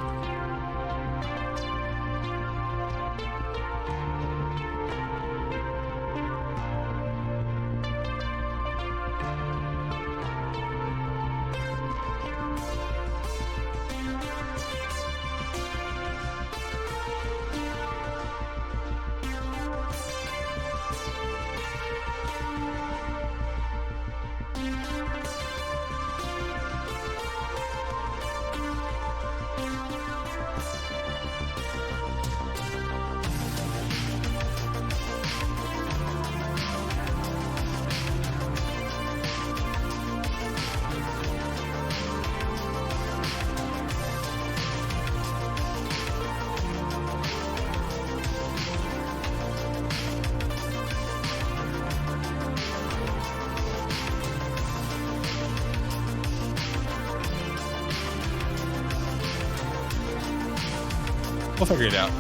We'll figure it out.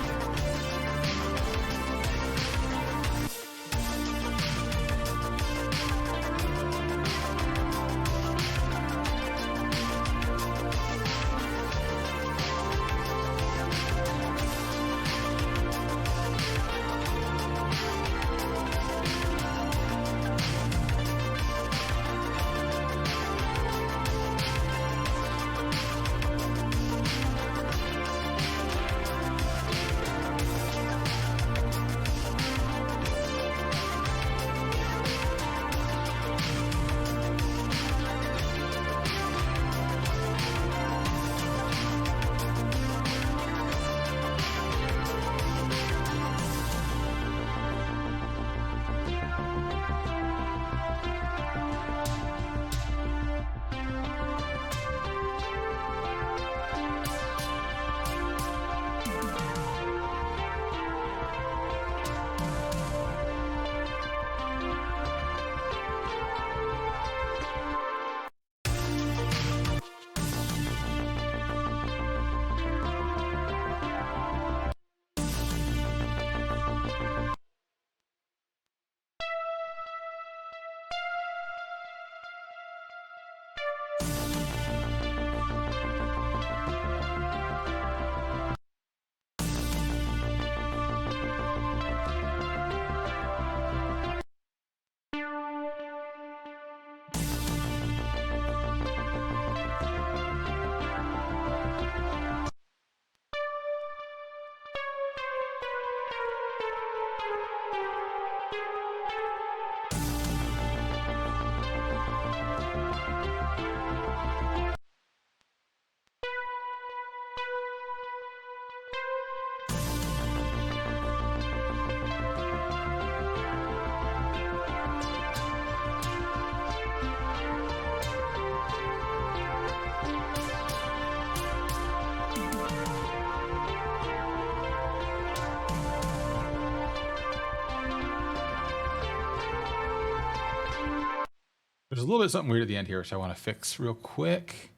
There's a little bit of something weird at the end here, which I want to fix real quick.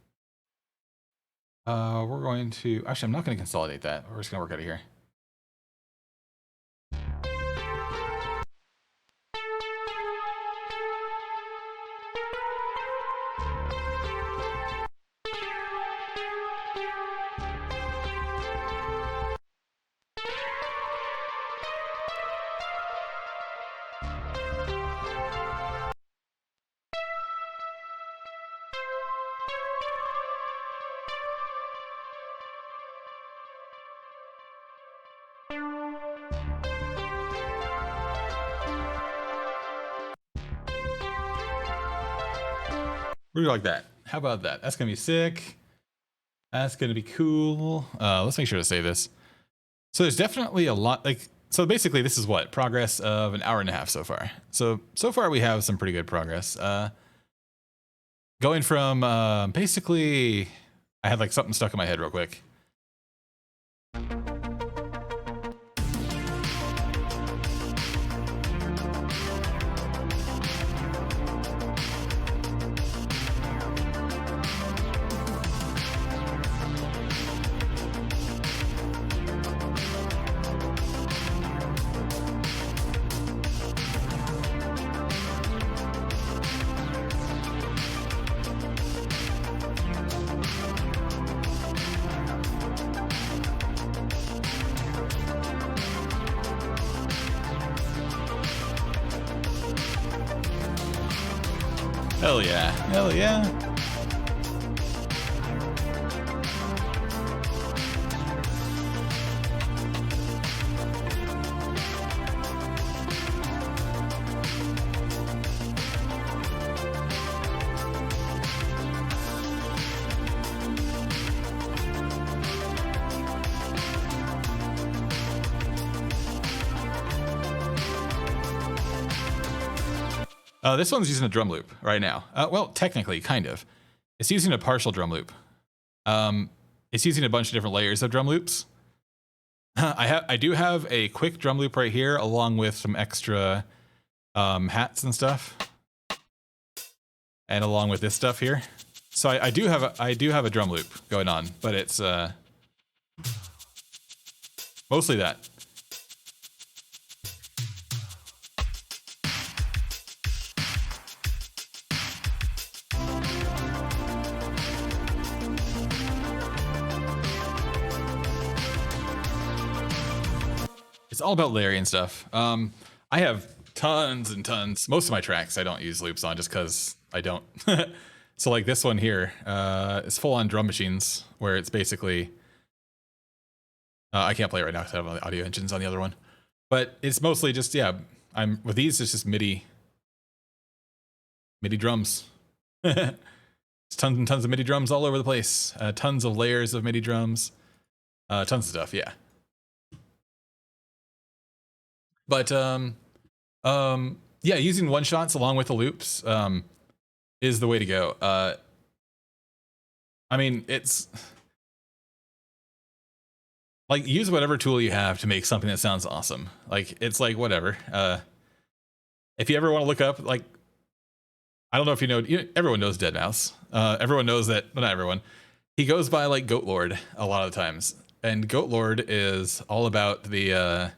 We're going to, actually, I'm not going to consolidate that. We're just going to work out of here. What do you like that? How about that? That's going to be sick. That's going to be cool. Let's make sure to save this. So there's definitely a lot, like, so basically this is what? Progress of an hour and a half so far. So far we have some pretty good progress. Going from, basically, I had like something stuck in my head real quick. Hell yeah. Hell yeah. This one's using a drum loop right now. Well, technically, kind of. It's using a partial drum loop. It's using a bunch of different layers of drum loops. I do have a quick drum loop right here, along with some extra hats and stuff, and along with this stuff here. So I do have a drum loop going on, but it's mostly that. It's all about layering and stuff. I have tons and tons. Most of my tracks I don't use loops on just because I don't. So like this one here, it's full on drum machines where it's basically, I can't play it right now because I have audio engines on the other one, but it's mostly just, yeah, with these, it's just MIDI drums. It's tons and tons of MIDI drums all over the place. Tons of layers of MIDI drums, tons of stuff. Yeah. But yeah, using one shots along with the loops is the way to go. I mean, it's like, use whatever tool you have to make something that sounds awesome. Like, it's like whatever. If you ever want to look up, like, I don't know if you know, everyone knows Deadmau5. Everyone knows that, well, not everyone. He goes by like Goat Lord a lot of the times, and Goat Lord is all about the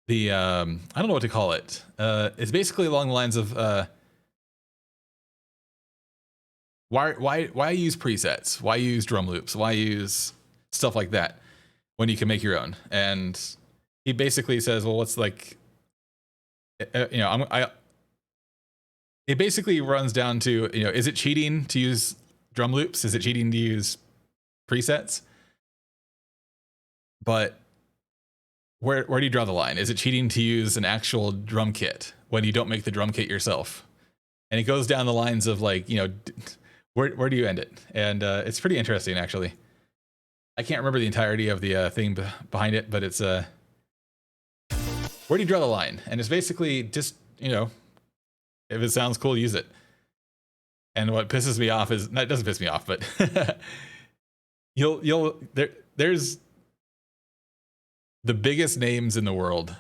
I don't know what to call it. It's basically along the lines of why use presets? Why use drum loops? Why use stuff like that when you can make your own? And he basically says, well, what's like, you know, it basically runs down to, you know, is it cheating to use drum loops? Is it cheating to use presets? But where do you draw the line? Is it cheating to use an actual drum kit when you don't make the drum kit yourself? And it goes down the lines of like, you know, where do you end it? And it's pretty interesting, actually. I can't remember the entirety of the thing behind it, but it's where do you draw the line? And it's basically just, you know, if it sounds cool, use it. And what pisses me off is, it doesn't piss me off, but there's the biggest names in the world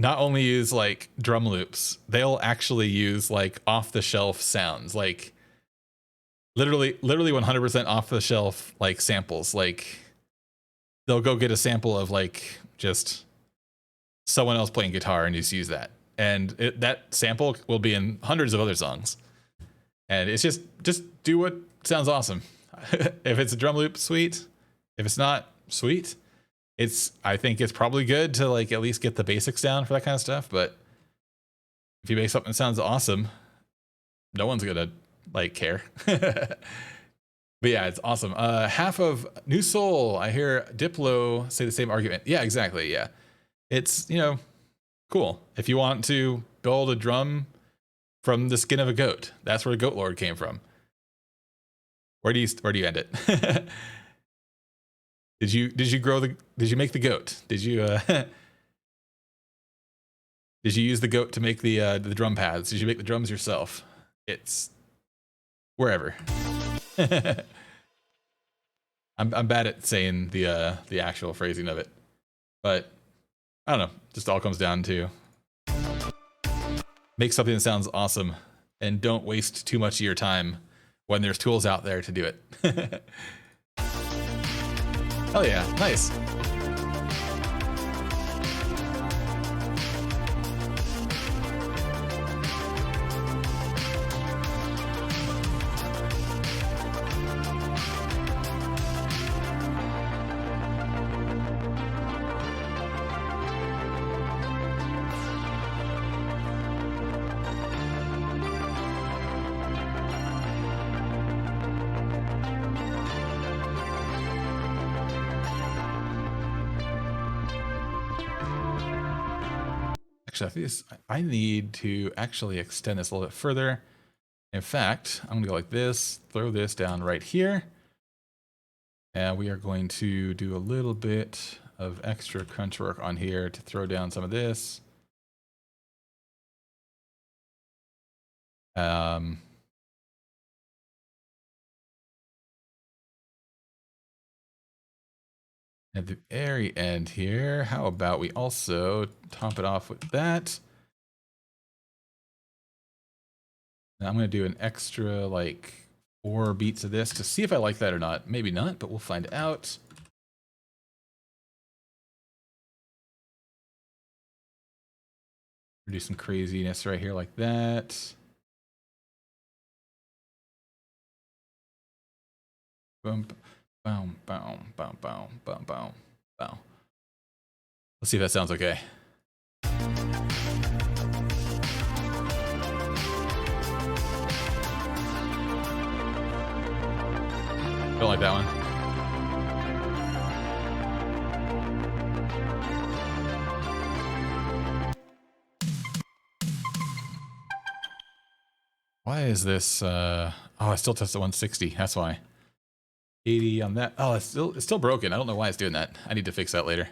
not only use like drum loops, they'll actually use like off the shelf sounds, like literally 100% off the shelf like samples. Like they'll go get a sample of like just someone else playing guitar and just use that, and that sample will be in hundreds of other songs. And it's just do what sounds awesome. If it's a drum loop, sweet. If it's not, sweet. I think it's probably good to like at least get the basics down for that kind of stuff. But if you make something that sounds awesome, no one's gonna like care. But yeah, it's awesome. Half of New Soul, I hear Diplo say the same argument. Yeah, exactly. Yeah, it's, you know, cool. If you want to build a drum from the skin of a goat, that's where Goat Lord came from. Where do you end it? Did you make the goat? Did you did you use the goat to make the drum pads? Did you make the drums yourself? It's wherever. I'm bad at saying the actual phrasing of it, but I don't know. Just all comes down to make something that sounds awesome and don't waste too much of your time when there's tools out there to do it. Hell yeah, nice. I need to actually extend this a little bit further. In fact, I'm gonna go like this, throw this down right here. And we are going to do a little bit of extra crunch work on here to throw down some of this. At the very end here, how about we also top it off with that? Now I'm going to do an extra like 4 beats of this to see if I like that or not. Maybe not, but we'll find out. Do some craziness right here like that. Boom, boom, boom, boom, boom, boom, boom, boom. Let's see if that sounds okay. Don't like that one. Why is this? Oh, I still tested 160. That's why. 80 on that. Oh, it's still broken. I don't know why it's doing that. I need to fix that later.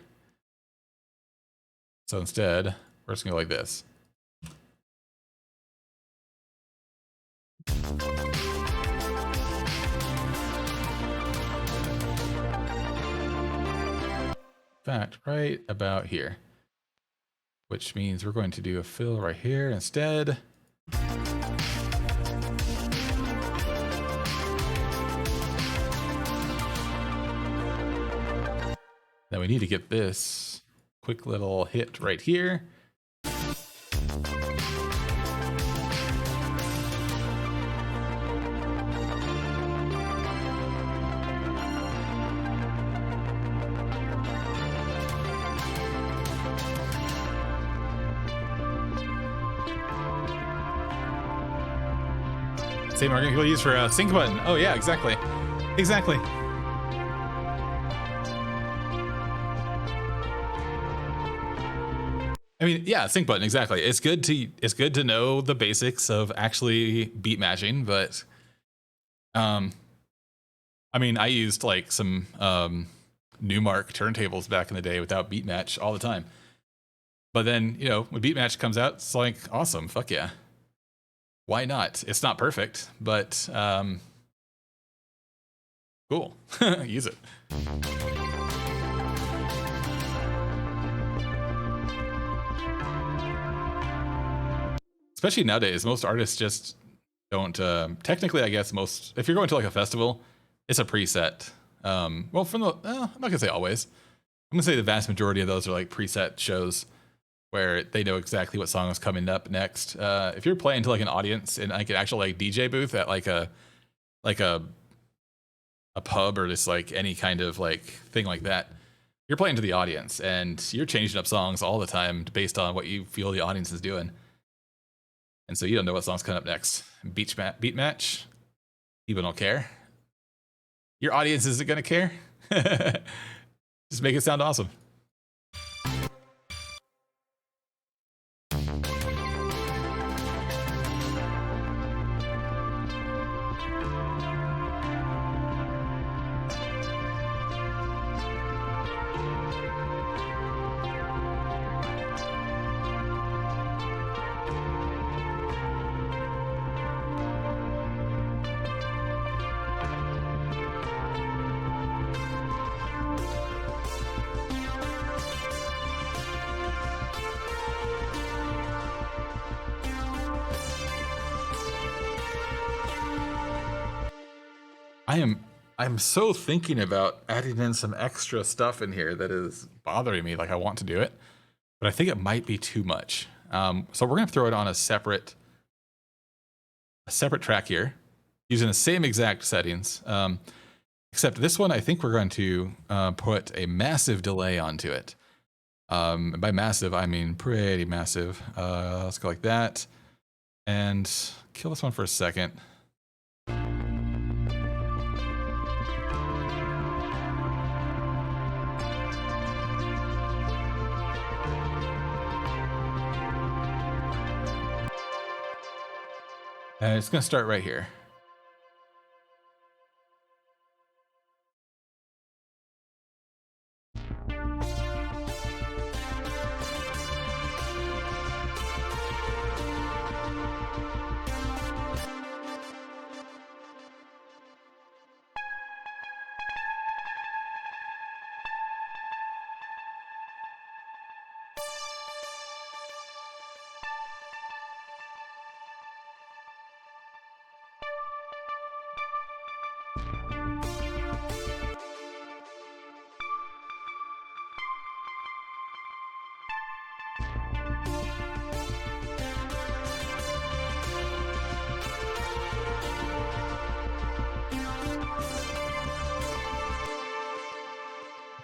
So instead, we're just gonna go like this. In fact, right about here, which means we're going to do a fill right here instead. Now we need to get this quick little hit right here. Same argument people use for a sync button. Oh yeah, exactly. Exactly. I mean, yeah, sync button, exactly. It's good to know the basics of actually beat matching, but I mean, I used like some Newmark turntables back in the day without beat match all the time. But then, you know, when beat match comes out, it's like awesome, fuck yeah. Why not? It's not perfect, but cool. Use it. especially nowadays, most artists just don't. Technically, I guess if you're going to like a festival, it's a preset. Well, from the I'm not gonna say always. I'm gonna say the vast majority of those are like preset shows where they know exactly what song is coming up next. If you're playing to like an audience in like an actual like DJ booth at like a pub or just like any kind of like thing like that, you're playing to the audience and you're changing up songs all the time based on what you feel the audience is doing. And so you don't know what song's coming up next. Beat match, people don't care. Your audience isn't gonna care. Just make it sound awesome. I'm so thinking about adding in some extra stuff in here that is bothering me. Like I want to do it, but I think it might be too much. So we're gonna throw it on a separate track here, using the same exact settings. Except this one, I think we're going to put a massive delay onto it. By massive, I mean pretty massive. Let's go like that, and kill this one for a second. And it's going to start right here.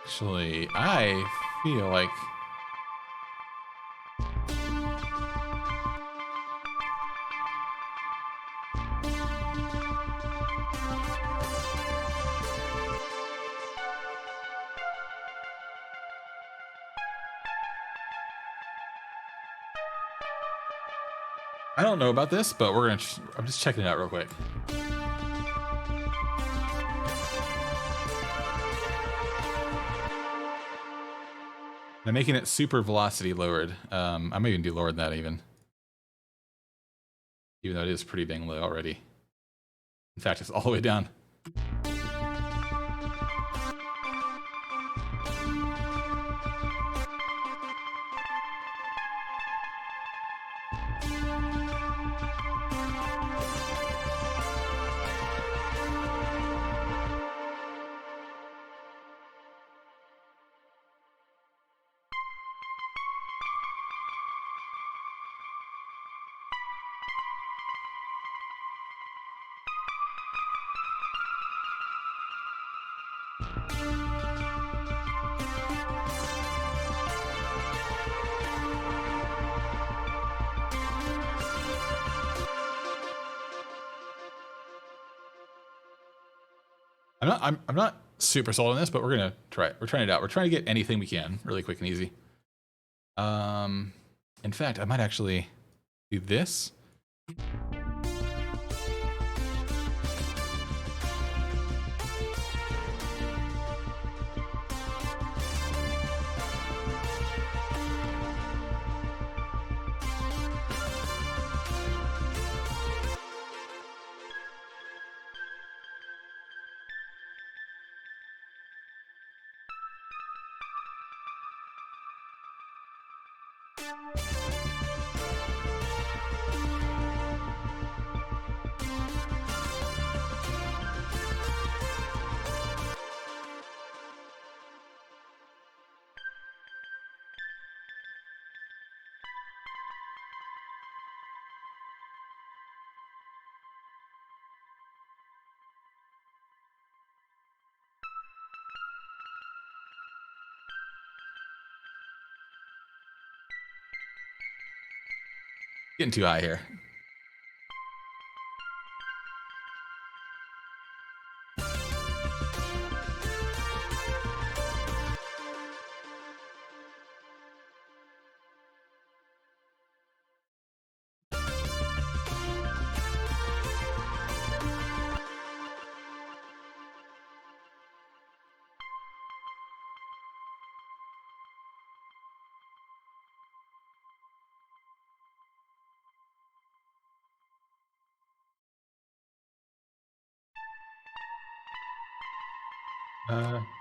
Actually, I feel like I don't know about this, but I'm just checking it out real quick. I'm making it super velocity lowered. I might even do lower than that even though it is pretty dang low already. In fact, it's all the way down. I'm not super sold on this, but we're gonna try it. We're trying it out. We're trying to get anything we can really quick and easy. In fact, I might actually do this. Getting too high here.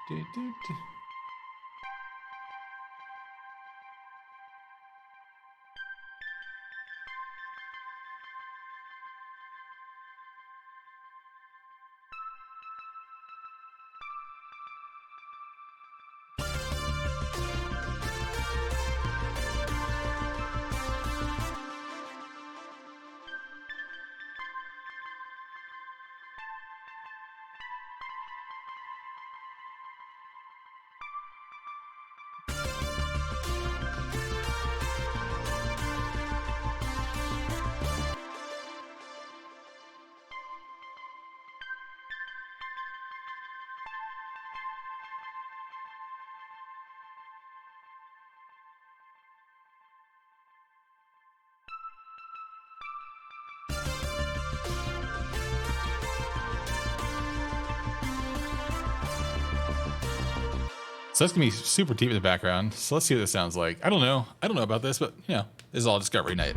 Do, do, do. So that's gonna be super deep in the background. So let's see what this sounds like. I don't know about this, but you know, this is all discovery night.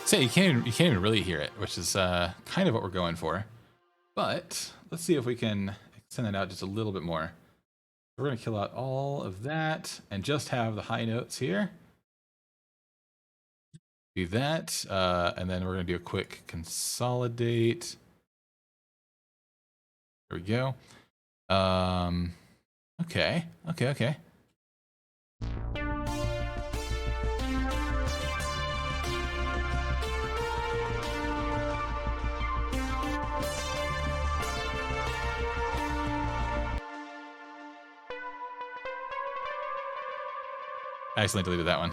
So you can't even really hear it, which is kind of what we're going for. But let's see if we can extend that out just a little bit more. We're going to kill out all of that and just have the high notes here. Do that, and then we're going to do a quick consolidate. There we go. Okay. I accidentally deleted that one.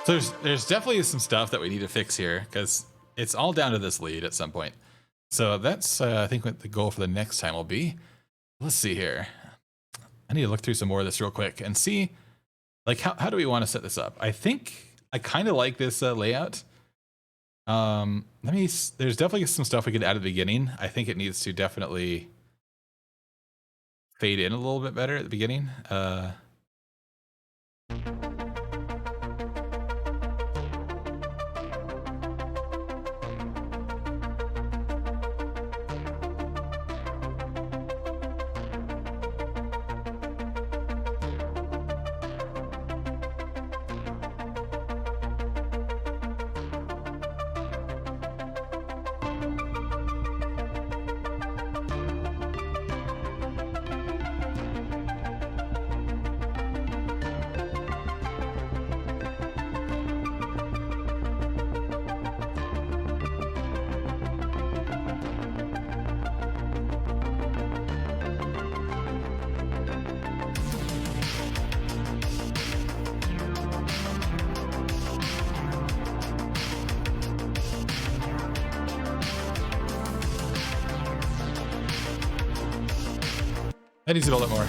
So there's definitely some stuff that we need to fix here because it's all down to this lead at some point. So that's I think what the goal for the next time will be. Let's see here. I need to look through some more of this real quick and see like how do we want to set this up. I think I kind of like this layout. There's definitely some stuff we could add at the beginning. I think it needs to definitely fade in a little bit better at the beginning. That needs a little bit more.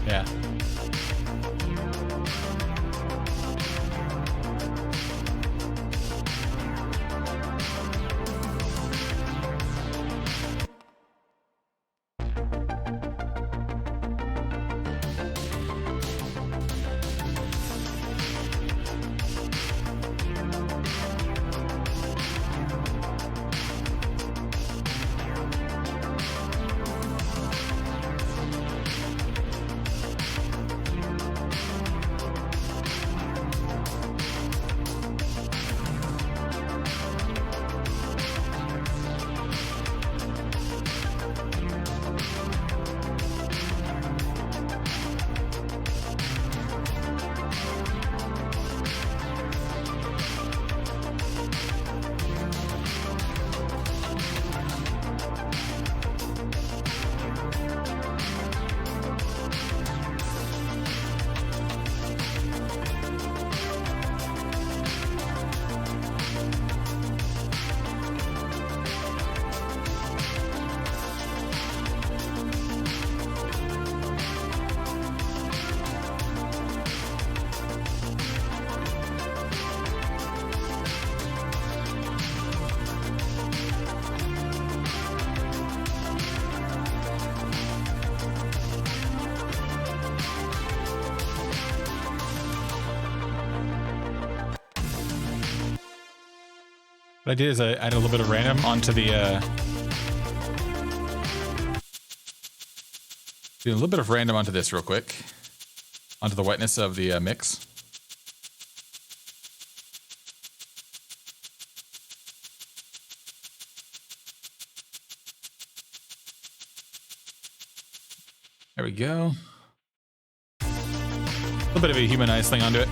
Yeah. What I did is I added a little bit of random onto the do a little bit of random onto this real quick, onto the wetness of the mix. There we go. A little bit of a humanized thing onto it.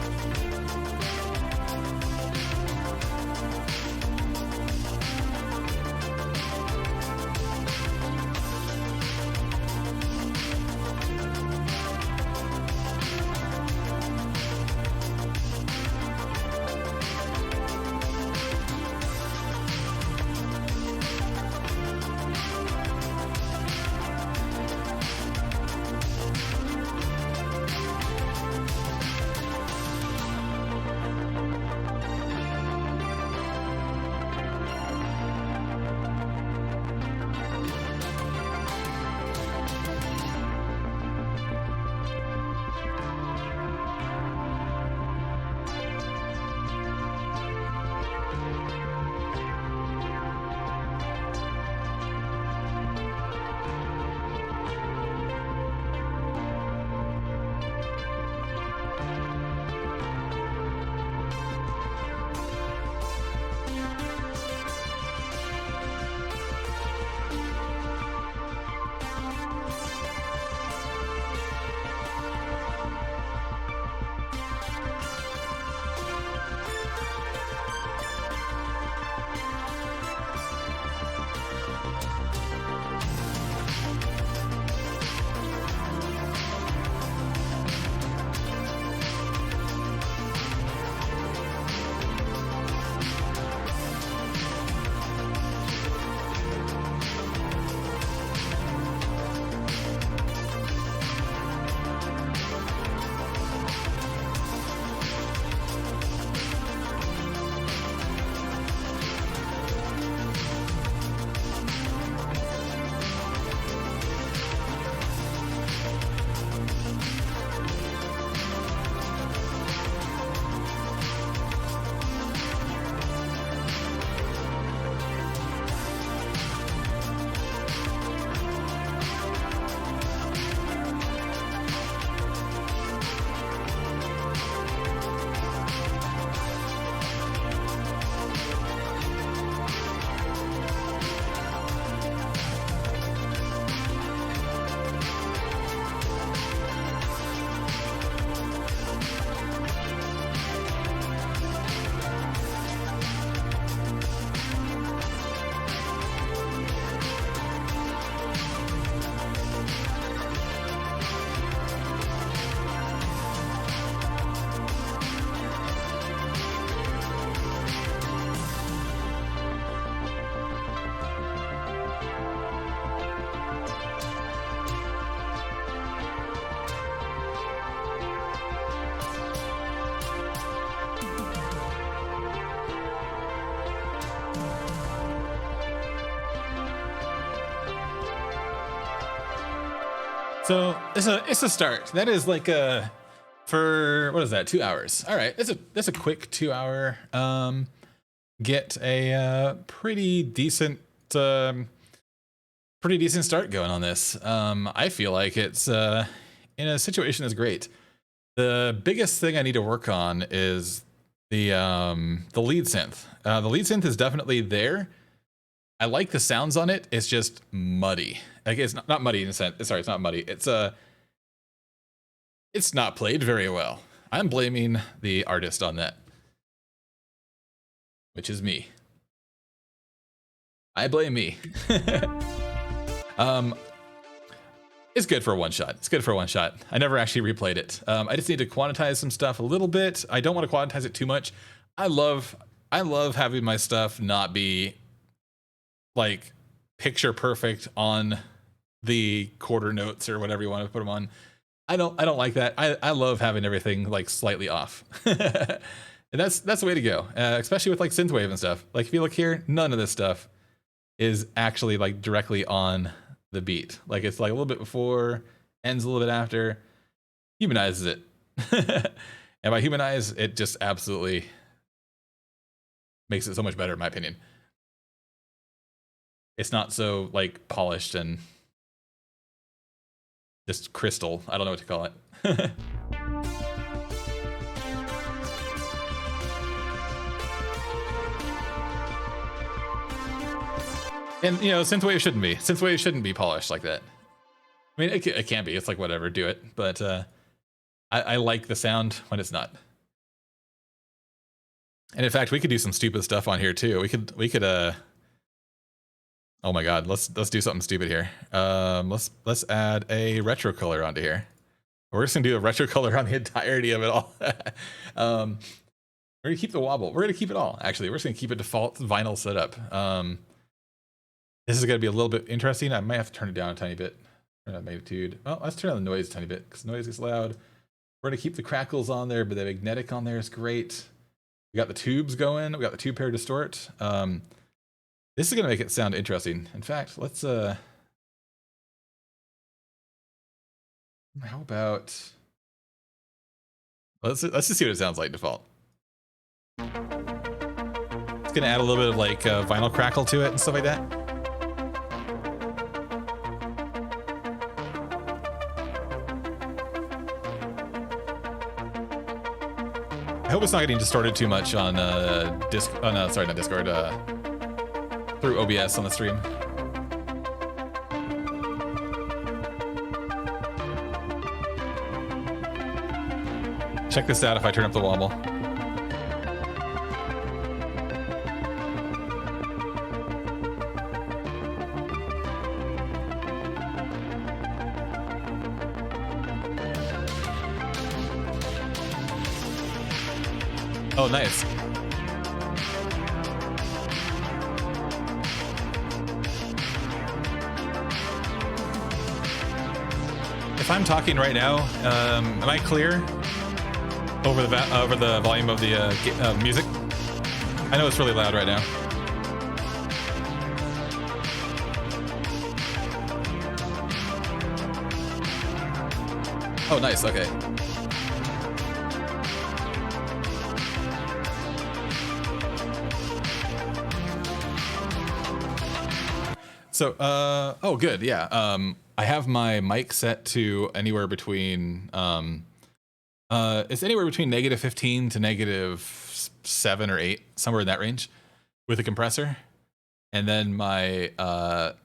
So it's a start. That is like a for what is that? 2 hours. All right, that's a quick 2 hour. Get a pretty decent start going on this. I feel like it's in a situation that's great. The biggest thing I need to work on is the lead synth. The lead synth is definitely there. I like the sounds on it. It's just muddy. Like it's not muddy in a sense. Sorry, it's not muddy. It's not played very well. I'm blaming the artist on that, which is me. I blame me. It's good for a one shot. It's good for a one shot. I never actually replayed it. I just need to quantize some stuff a little bit. I don't want to quantize it too much. I love having my stuff not be like picture perfect on the quarter notes or whatever you want to put them on. I don't like that. I love having everything like slightly off. And that's the way to go, especially with like synthwave and stuff. Like if you look here, none of this stuff is actually like directly on the beat. Like it's like a little bit before, ends a little bit after, humanizes it. And by humanize, it just absolutely makes it so much better in my opinion. It's not so like polished and just crystal. I don't know what to call it. And you know, synthwave shouldn't be. Synthwave shouldn't be polished like that. I mean, it can be. It's like whatever, do it. But I like the sound when it's not. And in fact, we could do some stupid stuff on here too. We could oh my god, let's do something stupid here. Let's add a retro color onto here. We're just gonna do a retro color on the entirety of it all. We're gonna keep the wobble. We're gonna keep it all. Actually, we're just gonna keep a default vinyl setup. This is gonna be a little bit interesting. I might have to turn it down a tiny bit. Turn on magnitude. Well, let's turn on the noise a tiny bit because noise is loud. We're gonna keep the crackles on there, but the magnetic on there is great. We got the tubes going. We got the tube pair distort. This is gonna make it sound interesting. In fact, let's how about let's just see what it sounds like default. It's gonna add a little bit of like vinyl crackle to it and stuff like that. I hope it's not getting distorted too much on sorry, not Discord, through OBS on the stream. Check this out if I turn up the wobble. Oh, nice. If I'm talking right now, am I clear over the volume of the music? I know it's really loud right now. Oh, nice. Okay. So, oh, good, yeah. I have my mic set to anywhere between, it's anywhere between -15 to -7 or 8, somewhere in that range, with a compressor. And then my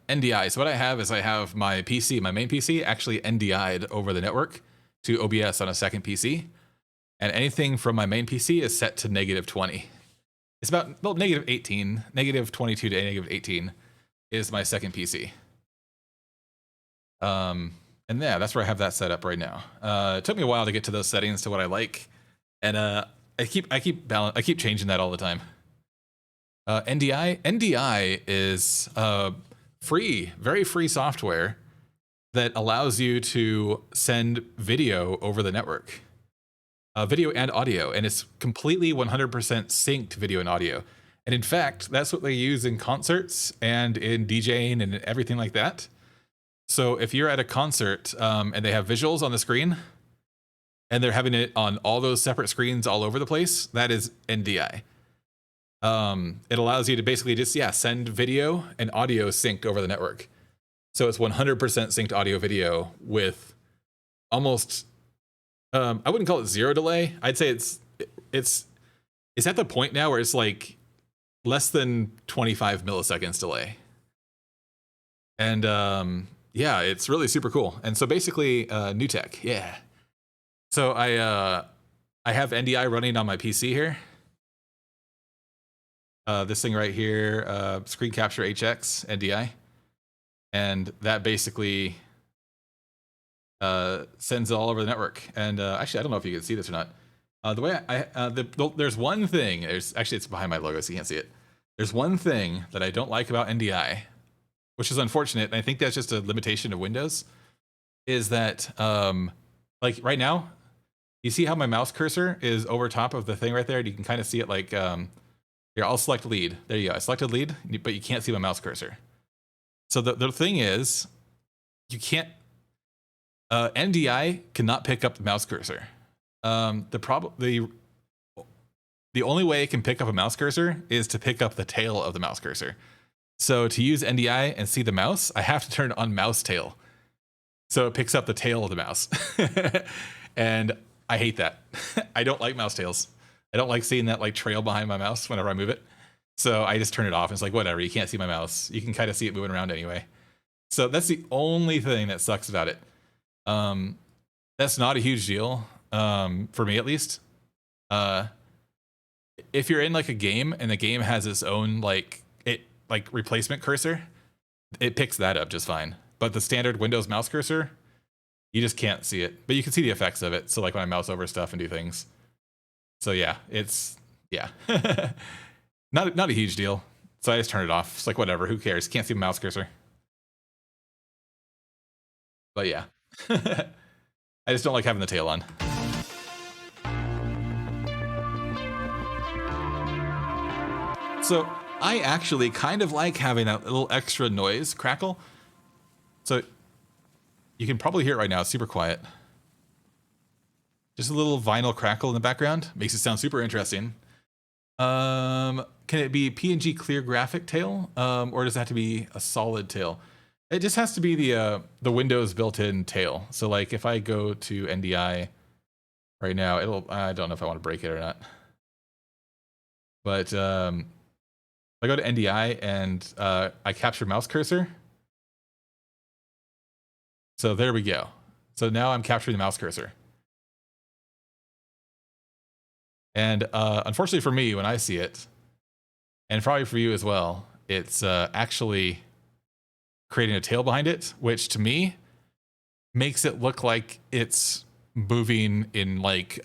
NDI. So what I have is I have my PC, my main PC, actually NDI'd over the network to OBS on a second PC. And anything from my main PC is set to -20. It's about, well, -18, -22 to -18. Is my second PC. And yeah, that's where I have that set up right now. It took me a while to get to those settings to what I like, and I keep changing that all the time. NDI is free, very free software that allows you to send video over the network, video and audio, and it's completely 100% synced video and audio. And in fact, that's what they use in concerts and in DJing and everything like that. So if you're at a concert and they have visuals on the screen and they're having it on all those separate screens all over the place, that is NDI. It allows you to basically just, send video and audio synced over the network. So it's 100% synced audio video with almost, I wouldn't call it zero delay. I'd say it's at the point now where it's like less than 25 milliseconds delay. And yeah, it's really super cool. And so basically new tech, yeah. So I have NDI running on my PC here. This thing right here, screen capture HX NDI. And that basically sends it all over the network. And actually, I don't know if you can see this or not. The way there's one thing, actually it's behind my logo so you can't see it. There's one thing that I don't like about NDI, which is unfortunate, and I think that's just a limitation of Windows, is that like right now, you see how my mouse cursor is over top of the thing right there? And you can kind of see it like, here, I'll select lead. There you go, I selected lead, but you can't see my mouse cursor. So the thing is, you can't, NDI cannot pick up the mouse cursor. The the only way it can pick up a mouse cursor is to pick up the tail of the mouse cursor. So to use NDI and see the mouse, I have to turn on mouse tail. So it picks up the tail of the mouse. And I hate that. I don't like mouse tails. I don't like seeing that like trail behind my mouse whenever I move it. So I just turn it off. It's like, whatever, you can't see my mouse. You can kind of see it moving around anyway. So that's the only thing that sucks about it. That's not a huge deal, for me at least. If you're in like a game and the game has its own like replacement cursor, it picks that up just fine. But the standard Windows mouse cursor, you just can't see it. But you can see the effects of it. So like when I mouse over stuff and do things. So yeah, it's not a huge deal. So I just turn it off. It's like whatever, who cares? Can't see the mouse cursor. But yeah. I just don't like having the tail on. So I actually kind of like having that little extra noise crackle. So you can probably hear it right now. It's super quiet. Just a little vinyl crackle in the background. Makes it sound super interesting. Can it be PNG clear graphic tail? Or does it have to be a solid tail? It just has to be the Windows built-in tail. So like if I go to NDI right now, I don't know if I want to break it or not. But I go to NDI and I capture mouse cursor. So there we go. So now I'm capturing the mouse cursor. And unfortunately for me, when I see it, and probably for you as well, it's actually creating a tail behind it, which to me makes it look like it's moving in like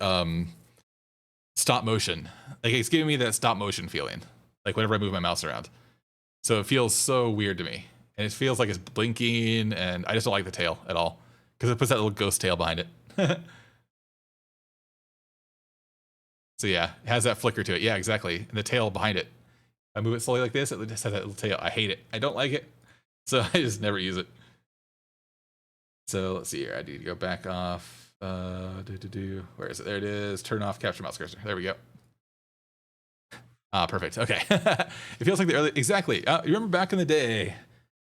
stop motion. Like it's giving me that stop motion feeling, like whenever I move my mouse around. So it feels so weird to me. And it feels like it's blinking, and I just don't like the tail at all because it puts that little ghost tail behind it. So yeah, it has that flicker to it. Yeah, exactly. And the tail behind it. If I move it slowly like this, it just has that little tail. I hate it. I don't like it. So I just never use it. So let's see here. I need to go back off. Where is it? There it is. Turn off capture mouse cursor. There we go. Ah, perfect. Okay. It feels like the early, exactly. You remember back in the day,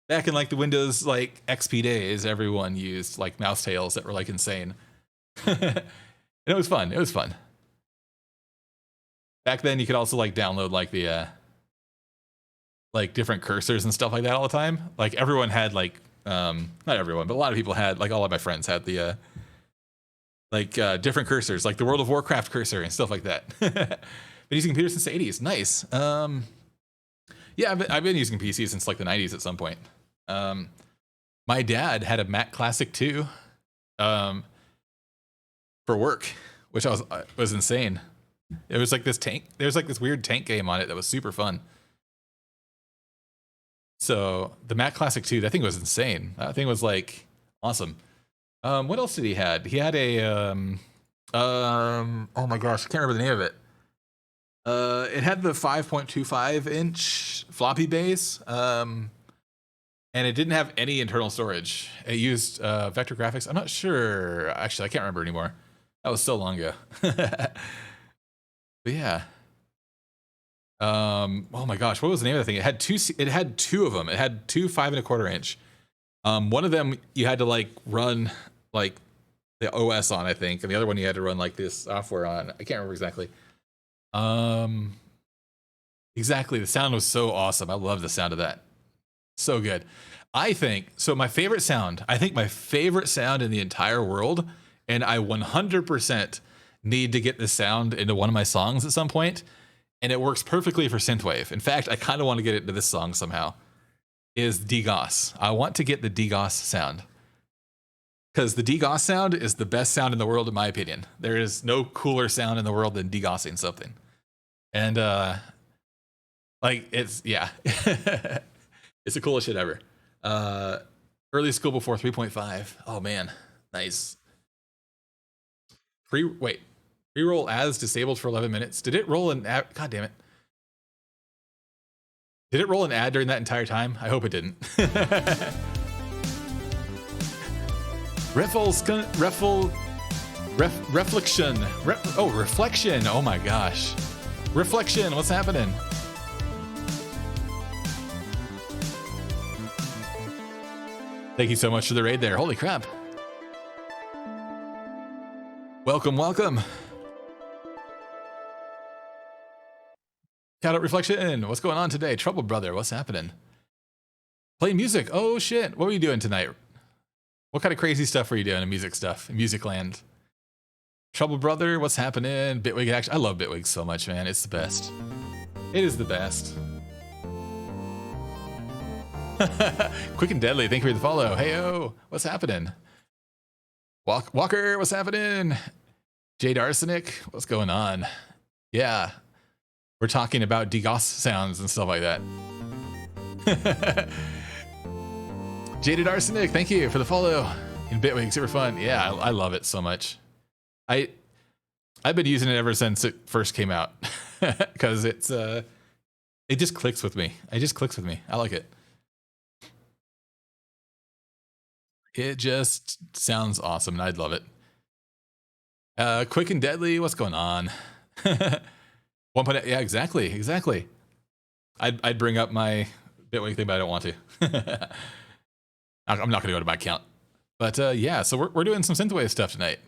back in like the Windows like XP days, everyone used like mouse tails that were like insane. And it was fun. It was fun. Back then you could also like download like the like different cursors and stuff like that all the time. Like everyone had like not everyone, but a lot of people had, like all of my friends had the different cursors, like the World of Warcraft cursor and stuff like that. Been using computers since the 80s. Nice. Yeah, I've been using PCs since like the 90s at some point. My dad had a Mac Classic 2 for work, which was insane. It was like this tank. There's like this weird tank game on it that was super fun. So the Mac Classic 2, that thing was insane. That thing was like awesome. What else did he had? He had a oh my gosh, I can't remember the name of it. It had the 5.25 inch floppy base, and it didn't have any internal storage. It used vector graphics. I'm not sure. Actually, I can't remember anymore. That was so long ago. But yeah. Oh my gosh, what was the name of the thing? It had two of them. It had two 5.25 inch. One of them you had to like run like the OS on, I think, and the other one you had to run like this software on. I can't remember exactly. Exactly. The sound was so awesome. I love the sound of that. So good. I think my favorite sound in the entire world, and I 100% need to get this sound into one of my songs at some point, and it works perfectly for synthwave. In fact, I kind of want to get it into this song somehow, is DGOS. I want to get the DGOS sound, because the DGOS sound is the best sound in the world, in my opinion. There is no cooler sound in the world than DGOSing something. And like it's, yeah. It's the coolest shit ever. Early school before 3.5. Oh man, nice. Pre-roll as disabled for 11 minutes. Did it roll an ad? God damn it. Did it roll an ad during that entire time? I hope it didn't. Reflection. Oh my gosh. Reflection, what's happening? Thank you so much for the raid there. Holy crap. Welcome, welcome. Shout out Reflection. What's going on today? Trouble Brother, what's happening? Playing music. Oh shit. What were you doing tonight? What kind of crazy stuff were you doing in music stuff? In music land? Trouble Brother, what's happening? Bitwig action. I love Bitwig so much, man. It's the best. It is the best. Quick and Deadly, thank you for the follow. Heyo, what's happening? Walker, what's happening? Jade Arsenic, what's going on? Yeah, we're talking about DGOS sounds and stuff like that. Jaded Arsenic, thank you for the follow. In Bitwig, super fun. Yeah, I love it so much. I've been using it ever since it first came out because it just clicks with me. It just clicks with me. I like it. It just sounds awesome, and I'd love it. Quick and Deadly, what's going on? 1.8, yeah, exactly. I'd bring up my Bitwig thing, but I don't want to. I'm not going to go to my account. But yeah, so we're doing some synthwave stuff tonight.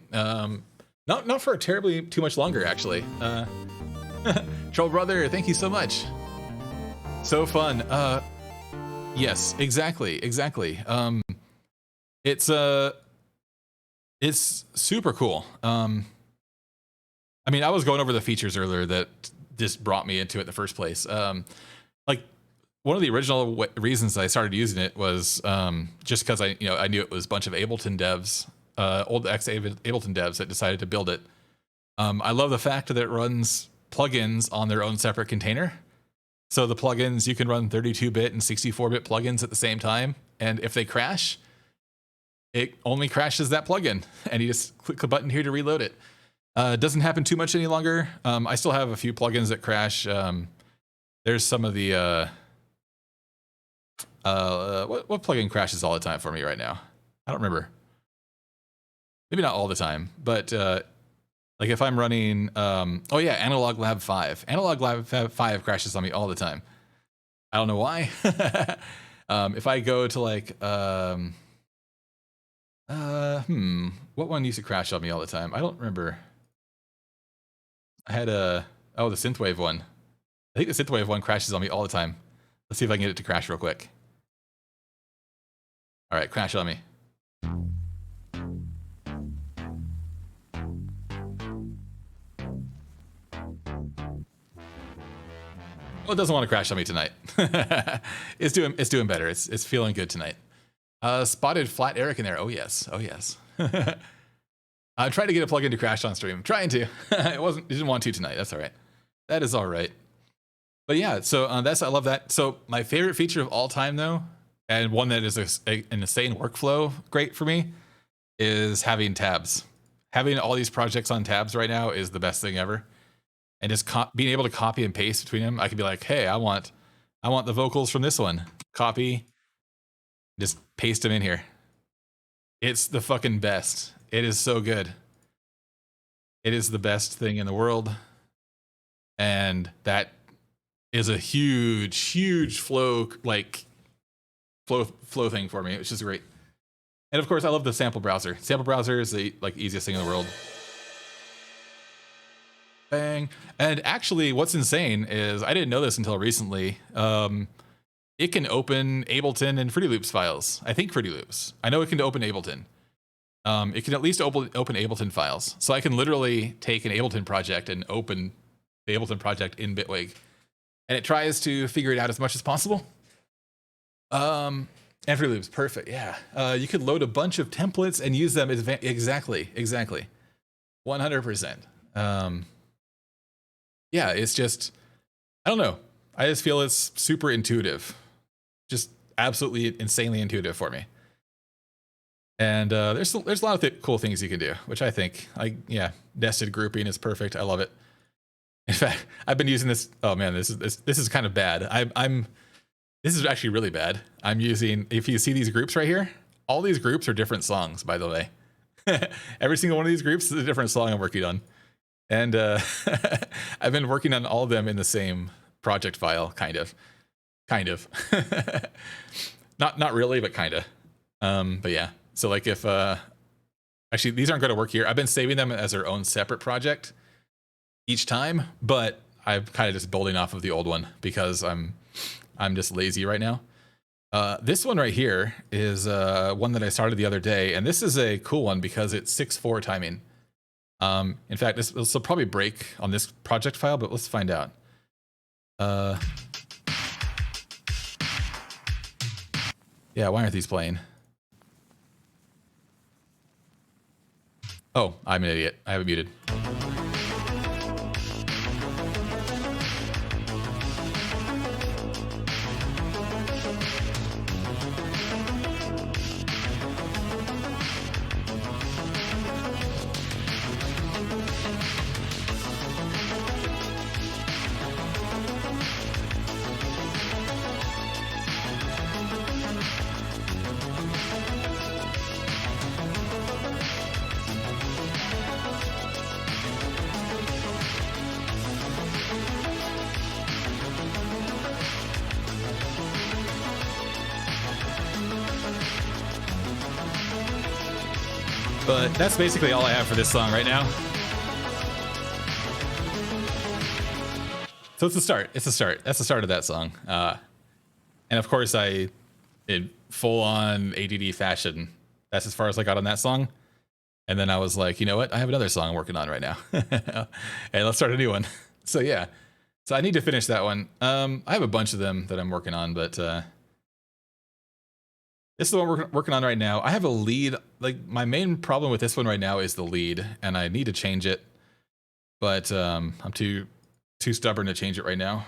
Not for terribly too much longer, actually. Troll Brother, thank you so much. So fun. Yes, exactly. It's super cool. I mean, I was going over the features earlier that just brought me into it in the first place. Like one of the original reasons I started using it was just because I knew it was a bunch of Ableton devs, old ex-Ableton devs that decided to build it. I love the fact that it runs plugins on their own separate container. So the plugins, you can run 32-bit and 64-bit plugins at the same time, and if they crash, it only crashes that plugin, and you just click a button here to reload it. It doesn't happen too much any longer. I still have a few plugins that crash. There's some of the what plugin crashes all the time for me right now? I don't remember. Maybe not all the time, but like if I'm running, oh yeah, Analog Lab 5. Analog Lab 5 crashes on me all the time. I don't know why. If I go to like, what one used to crash on me all the time? I don't remember. I had the Synthwave one. I think the Synthwave one crashes on me all the time. Let's see if I can get it to crash real quick. All right, crash on me. Well, it doesn't want to crash on me tonight. It's doing better. It's feeling good tonight. Spotted Flat Eric in there. Oh yes. I tried to get a plugin to crash on stream. Trying to. It didn't want to tonight. That's all right. That is all right. But yeah, so I love that. So my favorite feature of all time, though, and one that is an insane workflow great for me, is having tabs. Having all these projects on tabs right now is the best thing ever. And just being able to copy and paste between them. I could be like, hey, I want the vocals from this one. Copy, just paste them in here. It's the fucking best. It is so good. It is the best thing in the world. And that is a huge flow thing for me, which is great. And of course, I love the sample browser. Sample browser is the easiest thing in the world. Bang. And actually, what's insane is I didn't know this until recently. It can open Ableton and Fruity Loops files. I think Fruity Loops. I know it can open Ableton. It can at least open Ableton files. So I can literally take an Ableton project and open the Ableton project in Bitwig. And it tries to figure it out as much as possible. And Fruity Loops, perfect, yeah. You could load a bunch of templates and use them exactly. 100%. Yeah, it's just, I don't know. I just feel it's super intuitive. Just absolutely insanely intuitive for me. And there's a lot of cool things you can do, which I think, nested grouping is perfect. I love it. In fact, I've been using this. Oh man, this is kind of bad. This is actually really bad. I'm using, if you see these groups right here, all these groups are different songs, by the way. Every single one of these groups is a different song I'm working on. And I've been working on all of them in the same project file, kind of. Not really, but kind of. But yeah. So like if actually these aren't going to work here. I've been saving them as their own separate project each time, but I'm kind of just building off of the old one because I'm just lazy right now. This one right here is one that I started the other day, and this is a cool one because it's 6/4 timing. In fact, this will probably break on this project file, but let's find out. Yeah, why aren't these playing? Oh, I'm an idiot. I have it muted. But that's basically all I have for this song right now. So it's a start. It's a start. That's the start of that song. And of course, in full-on ADD fashion, that's as far as I got on that song. And then I was like, you know what? I have another song I'm working on right now. And let's start a new one. So yeah. So I need to finish that one. I have a bunch of them that I'm working on, but this is the one we're working on right now. I have a lead. Like, my main problem with this one right now is the lead, and I need to change it. But I'm too stubborn to change it right now.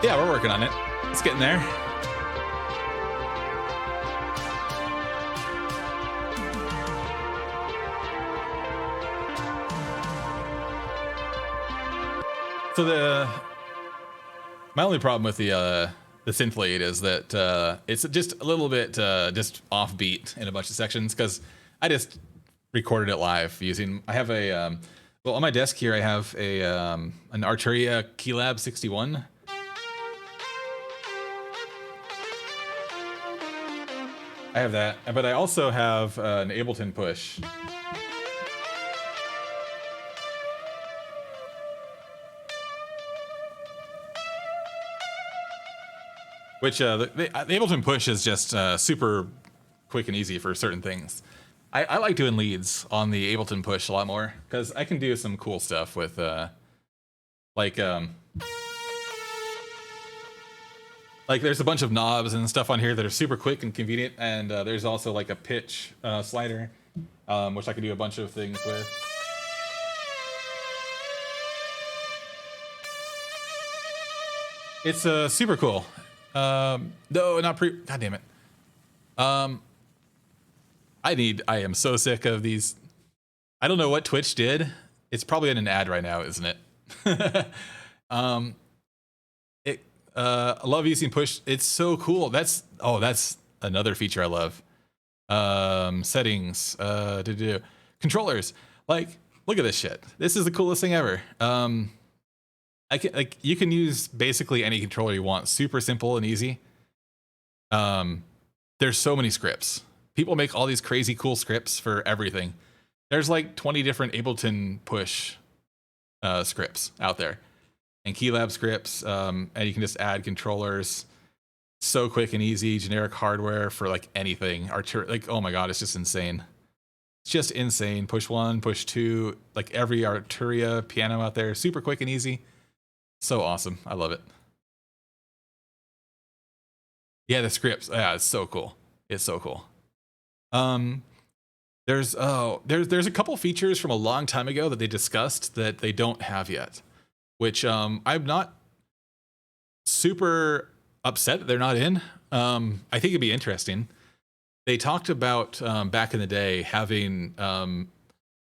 Yeah, we're working on it. It's getting there. So my only problem with the synthwave is that it's just a little bit just offbeat in a bunch of sections because I just recorded it live using. I have a well, on my desk here I have a an Arturia Keylab 61. I have that, but I also have an Ableton Push. Which the Ableton Push is just super quick and easy for certain things. I like doing leads on the Ableton Push a lot more because I can do some cool stuff with like Like there's a bunch of knobs and stuff on here that are super quick and convenient, and there's also like a pitch slider, which I can do a bunch of things with. It's super cool. No, not pre. God damn it. I am so sick of these. I don't know what Twitch did. It's probably in an ad right now, isn't it? I love using push. It's so cool. That's another feature I love. Settings, controllers. Like, look at this shit. This is the coolest thing ever. You can use basically any controller you want. Super simple and easy. There's so many scripts. People make all these crazy cool scripts for everything. There's like 20 different Ableton Push scripts out there, and Keylab scripts, and you can just add controllers. So quick and easy. Generic hardware for like anything. Arturia, like, oh my god, it's just insane. It's just insane. Push 1, push 2, like every Arturia piano out there. Super quick and easy. So awesome. I love it. Yeah, the scripts. Yeah, it's so cool. It's so cool. There's a couple features from a long time ago that they discussed that they don't have yet, which I'm not super upset that they're not in. I think it'd be interesting. They talked about back in the day having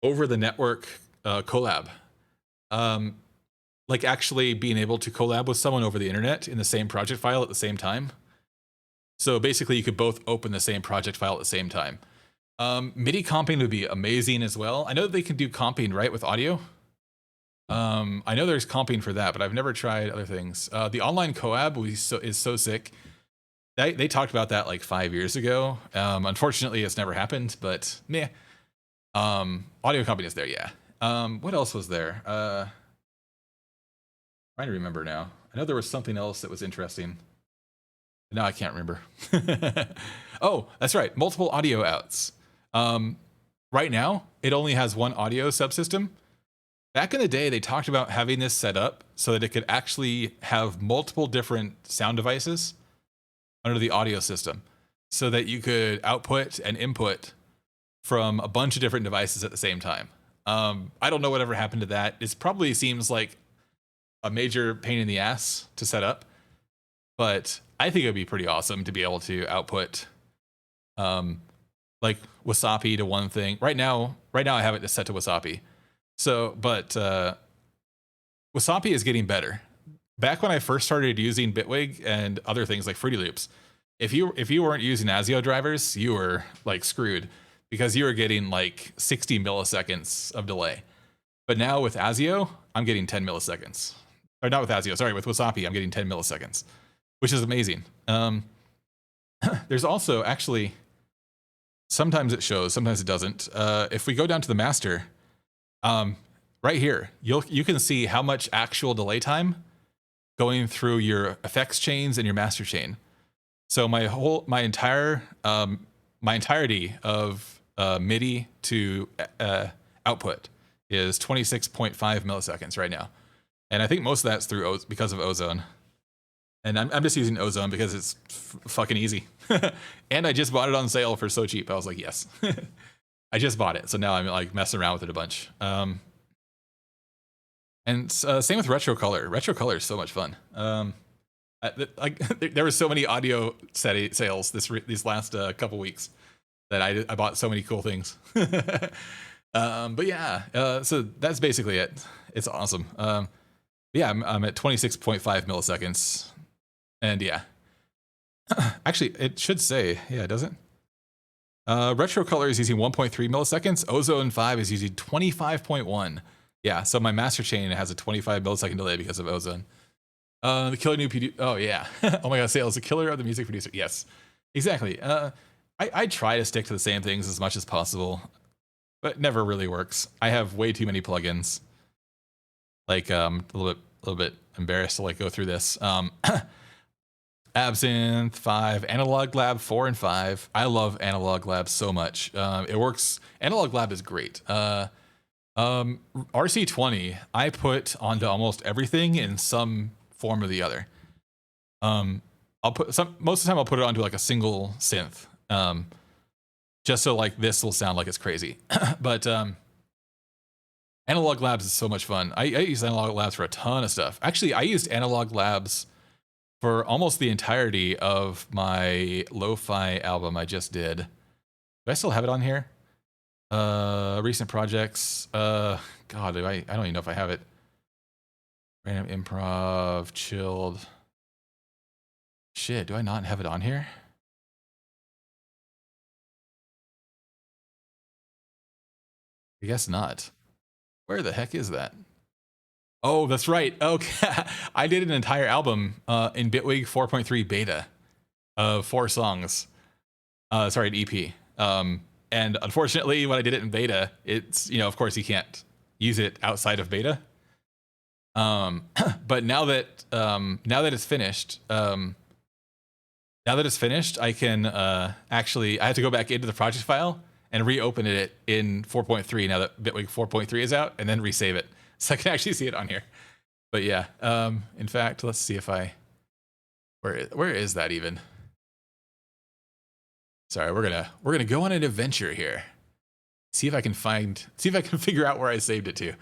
over the network collab, like actually being able to collab with someone over the internet in the same project file at the same time. So basically, you could both open the same project file at the same time. MIDI comping would be amazing as well. I know that they can do comping right with audio. I know there's comping for that, but I've never tried other things. The online collab is so sick. They talked about that like 5 years ago. Unfortunately, it's never happened, but meh. Audio comping is there, yeah. What else was there? Trying to remember now. I know there was something else that was interesting. No, I can't remember. Oh, that's right. Multiple audio outs. Right now, it only has one audio subsystem. Back in the day, they talked about having this set up so that it could actually have multiple different sound devices under the audio system, so that you could output and input from a bunch of different devices at the same time. I don't know whatever happened to that. It probably seems like a major pain in the ass to set up, but I think it would be pretty awesome to be able to output like Wasapi to one thing. Right now I have it set to Wasapi. So, but Wasapi is getting better. Back when I first started using Bitwig and other things like Fruity Loops, if you weren't using ASIO drivers, you were like screwed, because you were getting like 60 milliseconds of delay. But now with ASIO, I'm getting 10 milliseconds. Or not with ASIO, sorry, with Wasapi, I'm getting 10 milliseconds, which is amazing. There's also actually, sometimes it shows, sometimes it doesn't. If we go down to the master, right here, you can see how much actual delay time going through your effects chains and your master chain. So my entirety of MIDI to output is 26.5 milliseconds right now, and I think most of that's through because of Ozone. And I'm just using Ozone because it's fucking easy. And I just bought it on sale for so cheap. I was like, yes. I just bought it, so now I'm like messing around with it a bunch. And same with Retro Color. Retro Color is so much fun. There were so many audio sales these last couple weeks that I bought so many cool things. But yeah, so that's basically it. It's awesome. Yeah, I'm at 26.5 milliseconds. And yeah, actually, it should say, yeah, does it? Retro Color is using 1.3 milliseconds. Ozone 5 is using 25.1. Yeah, so my master chain has a 25 millisecond delay because of Ozone. The killer new producer. Oh yeah. Oh my god, Sales, the killer of the music producer. Yes, exactly. I try to stick to the same things as much as possible, but it never really works. I have way too many plugins. Like a little bit embarrassed to like go through this. Absinthe 5, Analog Lab 4 and 5. I love Analog Lab so much. It works. Analog Lab is great. RC20, I put onto almost everything in some form or the other. most of the time I'll put it onto like a single synth, just so like this will sound like it's crazy. But Analog Labs is so much fun. I use Analog Labs for a ton of stuff. Actually, I used Analog Labs for almost the entirety of my lo-fi album I just did. Do I still have it on here? Recent projects. God, I don't even know if I have it. Random improv, chilled. Shit, do I not have it on here? I guess not. Where the heck is that? Oh, that's right. Okay. I did an entire album in Bitwig 4.3 beta of 4 songs. Sorry, an EP. And unfortunately, when I did it in beta, it's, you know, of course you can't use it outside of beta. But now that it's finished, I can actually, I have to go back into the project file and reopen it in 4.3 now that Bitwig 4.3 is out, and then resave it so I can actually see it on here. But yeah, in fact, let's see if where is that even? Sorry, we're gonna go on an adventure here. See if I can figure out where I saved it to.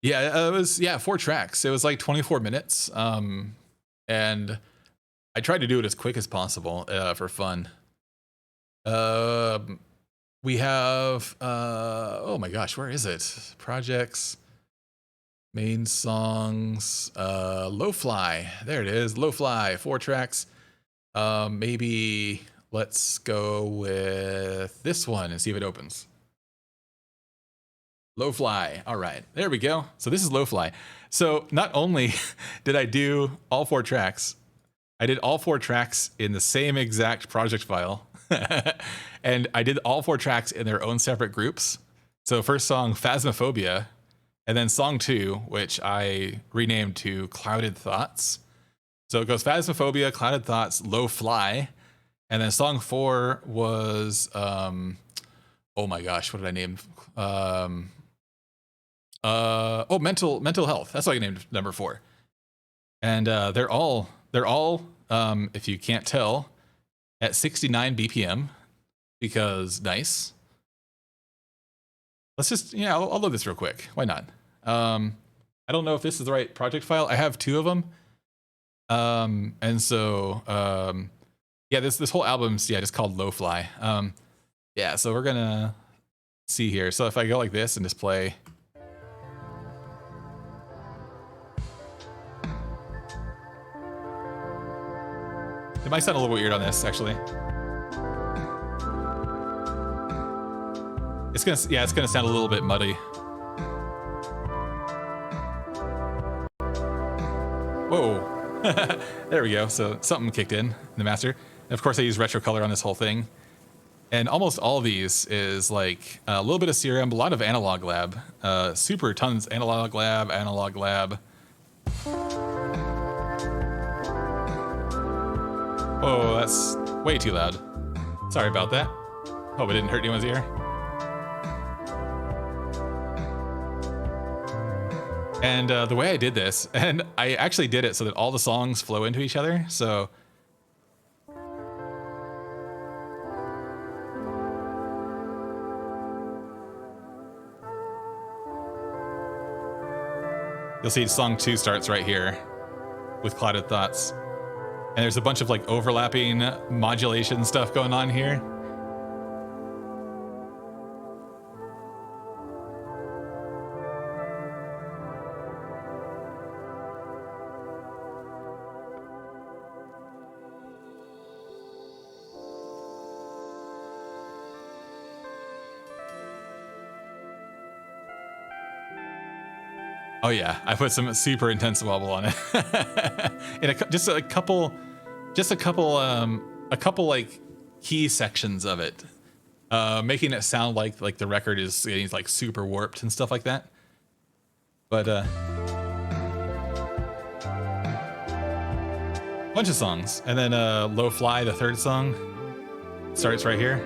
Yeah, it was 4 tracks. It was like 24 minutes. And I tried to do it as quick as possible for fun. We have oh my gosh, where is it? Projects, main songs, Lo-Fly. There it is, Lo-Fly, 4 tracks. Maybe let's go with this one and see if it opens. Lo-Fly. All right, there we go. So this is Lo-Fly. So not only did I do all 4 tracks, I did all 4 tracks in the same exact project file. And I did all 4 tracks in their own separate groups. So first song, Phasmophobia, and then song 2, which I renamed to Clouded Thoughts. So it goes Phasmophobia, Clouded Thoughts, Lo-Fly, and then song 4 was, oh my gosh, what did I name? Mental Health. That's what I named number 4. And they're all if you can't tell, at 69 BPM, because nice. Let's just, yeah, I'll load this real quick. Why not? I don't know if this is the right project file. I have 2 of them. And so, yeah, this whole album's, just called Lo-Fly. Yeah, so we're gonna see here. So if I go like this and just play. It might sound a little weird on this, actually. It's gonna sound a little bit muddy. Whoa. There we go. So something kicked in the master. And of course I use retro color on this whole thing. And almost all of these is like a little bit of Serum, a lot of Analog Lab, super tons Analog Lab. Oh, that's way too loud. Sorry about that. Hope it didn't hurt anyone's ear. And the way I did this, and I actually did it so that all the songs flow into each other, so... You'll see song 2 starts right here with Clouded Thoughts. And there's a bunch of like overlapping modulation stuff going on here. Oh yeah, I put some super intense wobble on it. And just a couple like key sections of it, making it sound like the record is getting like super warped and stuff like that. But bunch of songs, and then Lo-Fly, the 3rd song, starts right here.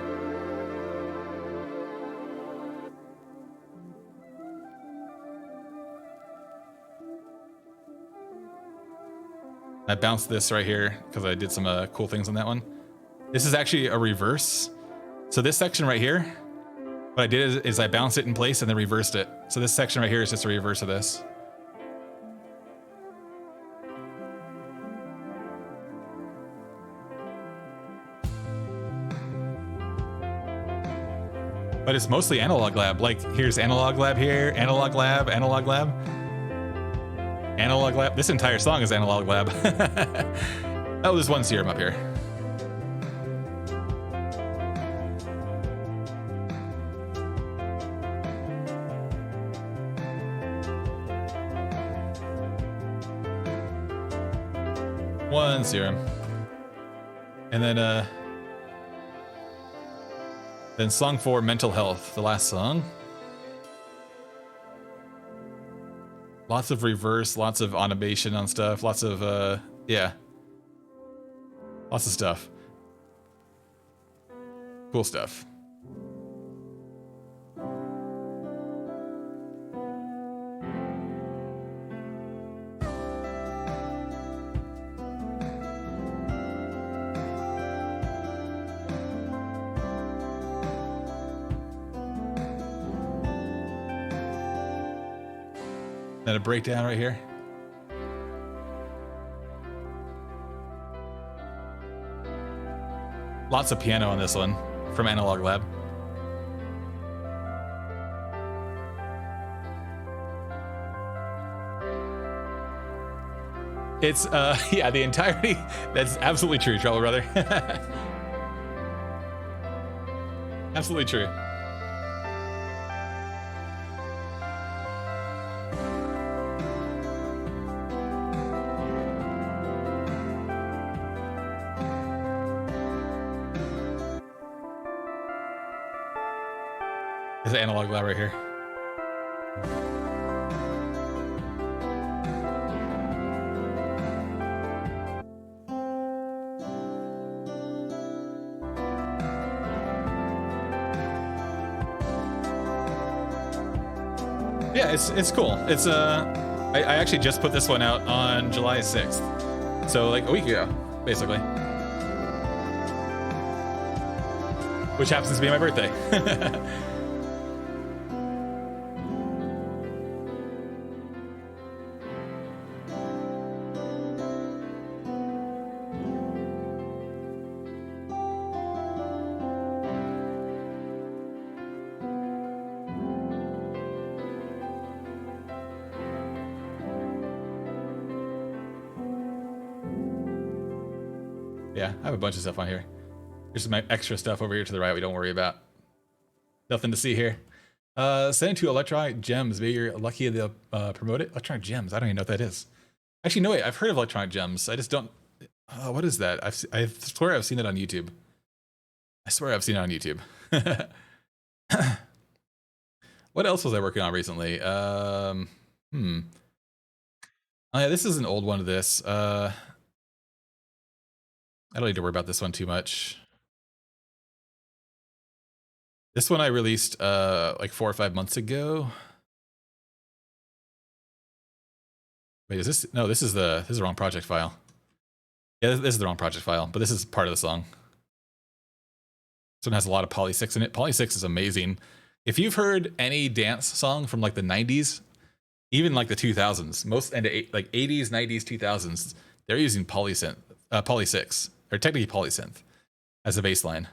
I bounced this right here because I did some cool things on that one. This is actually a reverse. So this section right here, what I did is I bounced it in place and then reversed it. So this section right here is just a reverse of this. But it's mostly Analog Lab. Like, here's Analog Lab here, Analog Lab, Analog Lab. Analog Lab. This entire song is Analog Lab. Oh, there's one Serum up here. One Serum. And then song 4, Mental Health, the last song. Lots of reverse, lots of automation on stuff, lots of, yeah. Lots of stuff. Cool stuff. Then a breakdown right here. Lots of piano on this one from Analog Lab. It's, yeah, the entirety. That's absolutely true, Trouble Brother. Absolutely true. There's an Analog Lab right here. Yeah, it's cool. It's I actually just put this one out on July 6th. So like a week ago, basically. Which happens to be my birthday. Yeah, I have a bunch of stuff on here. There's some extra stuff over here to the right we don't worry about. Nothing to see here. Send it to Electronic Gems. Maybe you're lucky to promote it. Electronic Gems. I don't even know what that is. Actually, no, wait. I've heard of Electronic Gems. I just don't. What is that? I swear I've seen it on YouTube. I swear I've seen it on YouTube. What else was I working on recently? Oh yeah, this is an old one of this. I don't need to worry about this one too much. This one I released like 4 or 5 months ago. Wait, is this? No, this is the wrong project file. Yeah, this is the wrong project file, but this is part of the song. This one has a lot of Polysix in it. Polysix is amazing. If you've heard any dance song from like the 90s, even like the 2000s, most and like 80s, 90s, 2000s, they're using Polysix, or technically Polysynth, as a bass line.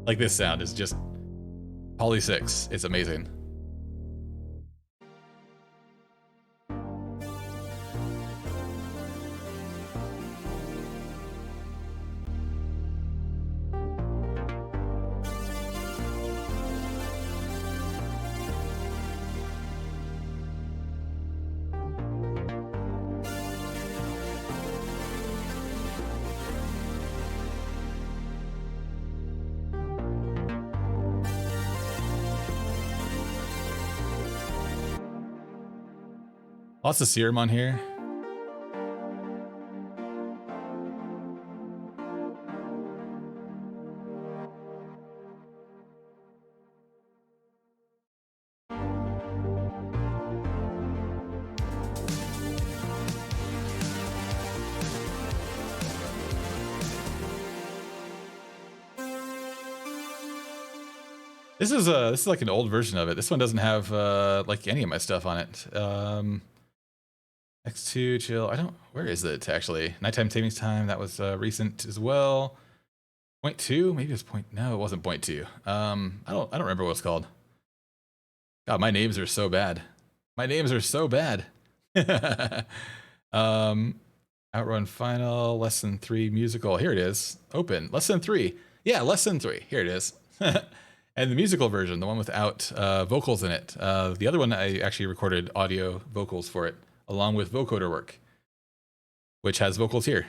Like this sound is just Polysix. It's amazing. Lots of Serum on here. This is like an old version of it. This one doesn't have like any of my stuff on it. X2 chill. Where is it actually? Nighttime savings time. That was recent as well. 0.2, maybe it's point. No, it wasn't 0.2. I don't remember what it's called. God, my names are so bad. My names are so bad. Outrun final, lesson 3 musical. Here it is. Open. Lesson 3. Yeah, lesson 3. Here it is. And the musical version, the one without vocals in it. The other one, I actually recorded audio vocals for it, along with vocoder work, which has vocals here.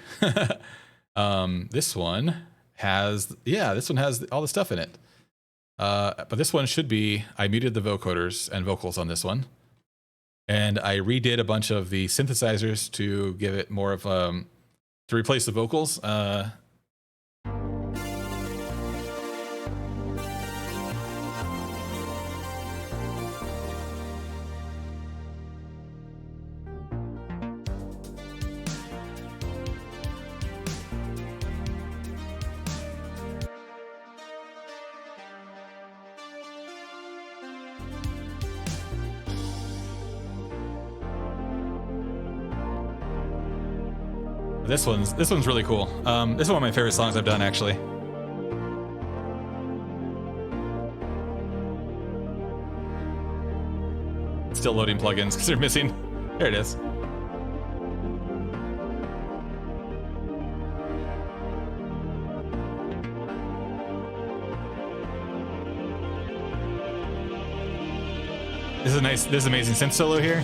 This one has, this one has all the stuff in it. But this one should be, I muted the vocoders and vocals on this one. And I redid a bunch of the synthesizers to give it more of, to replace the vocals. This one's really cool. This is one of my favorite songs I've done, actually. Still loading plugins because they're missing. There it is. This is amazing synth solo here.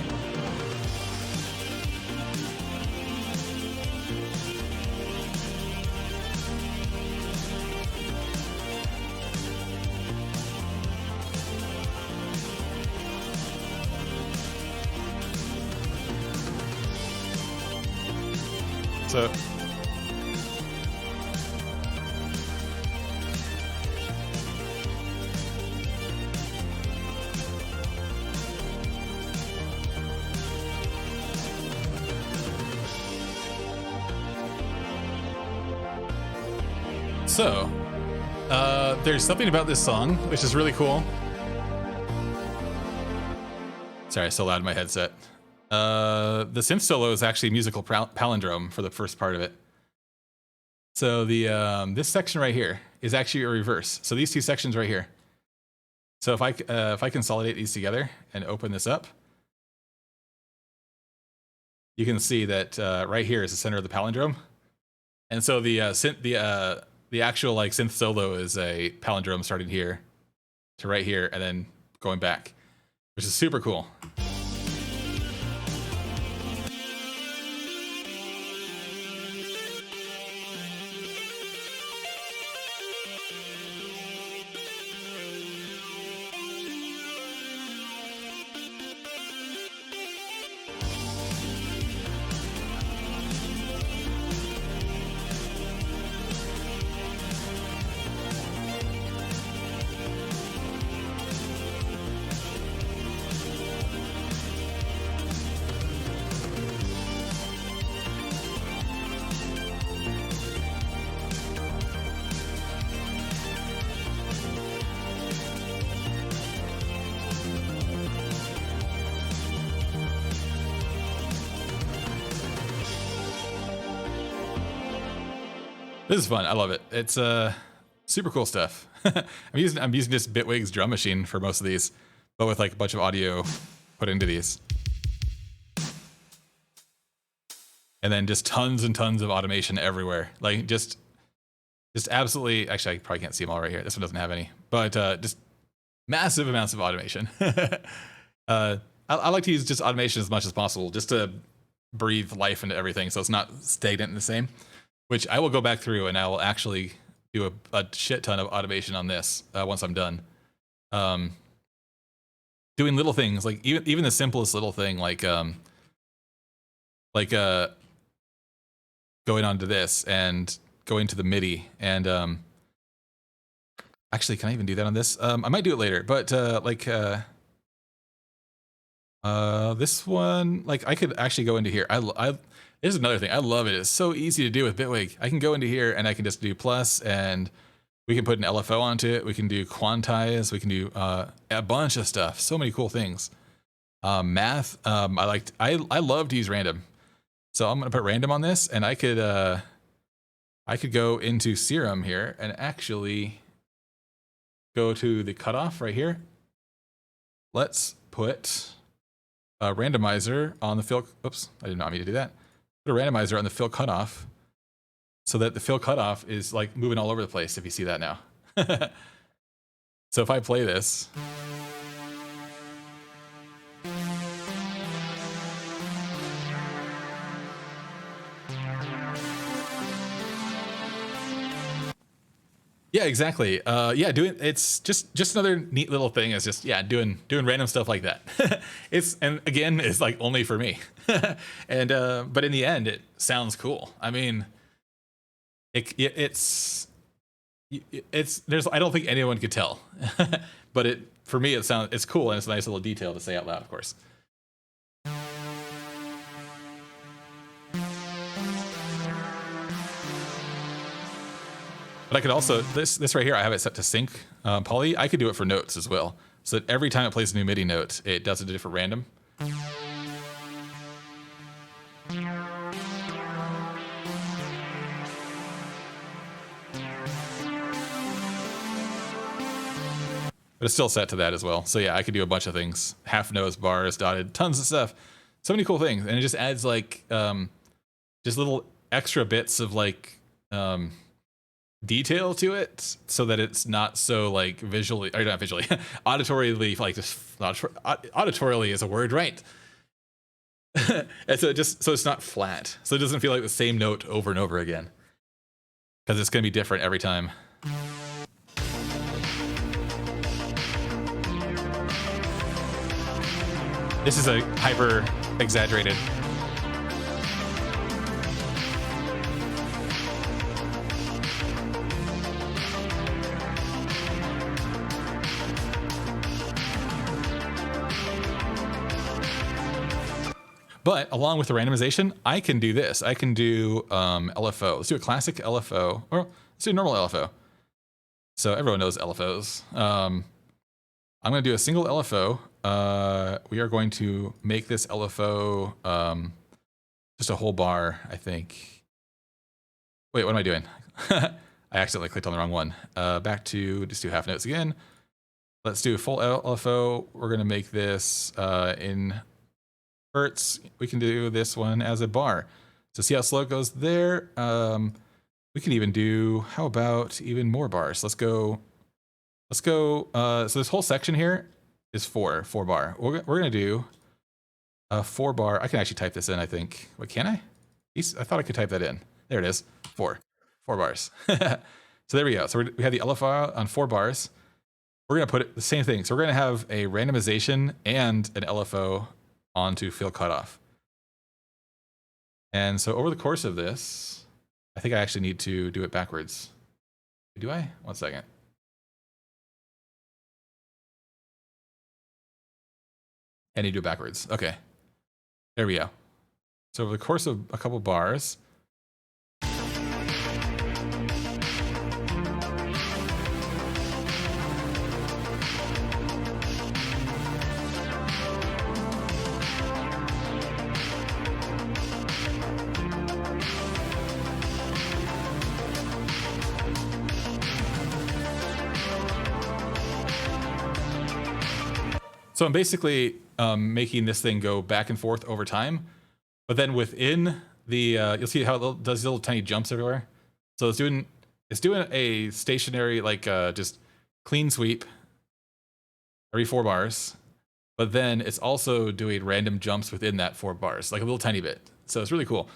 So, there's something about this song which is really cool. Sorry, it's so loud in my headset. The synth solo is actually musical palindrome for the first part of it. So the this section right here is actually a reverse. So these two sections right here. So if I consolidate these together and open this up, you can see that right here is the center of the palindrome. And so the actual like synth solo is a palindrome starting here to right here and then going back, which is super cool. This is fun. I love it. It's super cool stuff. I'm using just Bitwig's drum machine for most of these, but with like a bunch of audio put into these, and then just tons and tons of automation everywhere. Like just absolutely. Actually, I probably can't see them all right here. This one doesn't have any, but just massive amounts of automation. I like to use just automation as much as possible, just to breathe life into everything, so it's not stagnant and the same. Which I will go back through and I will actually do a shit ton of automation on this once I'm done. Doing little things, like even the simplest little thing, like going onto this and going to the MIDI and actually, can I even do that on this? I might do it later, but this one, like I could actually go into here. This is another thing. I love it. It's so easy to do with Bitwig. I can go into here and I can just do plus and We can put an LFO onto it. We can do quantize. We can do a bunch of stuff. So many cool things. Math. I love to use random. So I'm gonna put random on this, and I could go into Serum here and actually go to the cutoff right here. Let's put a randomizer on the fill. Oops, I did not mean to do that. Put a randomizer on the fill cutoff, so that the fill cutoff is like moving all over the place, if you see that now. So if I play this, yeah, exactly. Yeah, it's just another neat little thing. Is just doing random stuff like that. And again, it's like only for me. And but in the end, it sounds cool. I mean, it's I don't think anyone could tell, but for me it's cool, and it's a nice little detail to say out loud, of course. But I could also, this right here, I have it set to sync poly. I could do it for notes as well, so that every time it plays a new MIDI note, it does a different random. But it's still set to that as well. So yeah, I could do a bunch of things. Half notes, bars, dotted, tons of stuff. So many cool things. And it just adds like, just little extra bits of like, detail to it, so that it's not so like visually, or not visually, auditorily, like just, auditorily is a word, right? And so it's not flat. So it doesn't feel like the same note over and over again. Because it's going to be different every time. This is a hyper exaggerated. But along with the randomization, I can do this. I can do LFO. Let's do a classic LFO, or let's do a normal LFO. So everyone knows LFOs. I'm going to do a single LFO. We are going to make this LFO just a whole bar, I think. Wait, what am I doing? I accidentally clicked on the wrong one. Back to just do half notes again. Let's do a full LFO. We're going to make this in hertz. We can do this one as a bar. So see how slow it goes there. We can even do, how about even more bars? Let's go. So this whole section here is four bar. We're gonna do a 4 bar. I can actually type this in, I think. What, can I? I thought I could type that in. There it is. 4 bars. So there we go. So we have the LFO on 4 bars. We're gonna put it the same thing. So we're gonna have a randomization and an LFO onto fill cutoff. And so over the course of this, I think I actually need to do it backwards. Do I? 1 second. I need to do it backwards. Okay. There we go. So over the course of a couple bars, so I'm basically making this thing go back and forth over time, but then within the, you'll see how it does little tiny jumps everywhere. So it's doing a stationary, like just clean sweep every 4 bars, but then it's also doing random jumps within that 4 bars, like a little tiny bit. So it's really cool.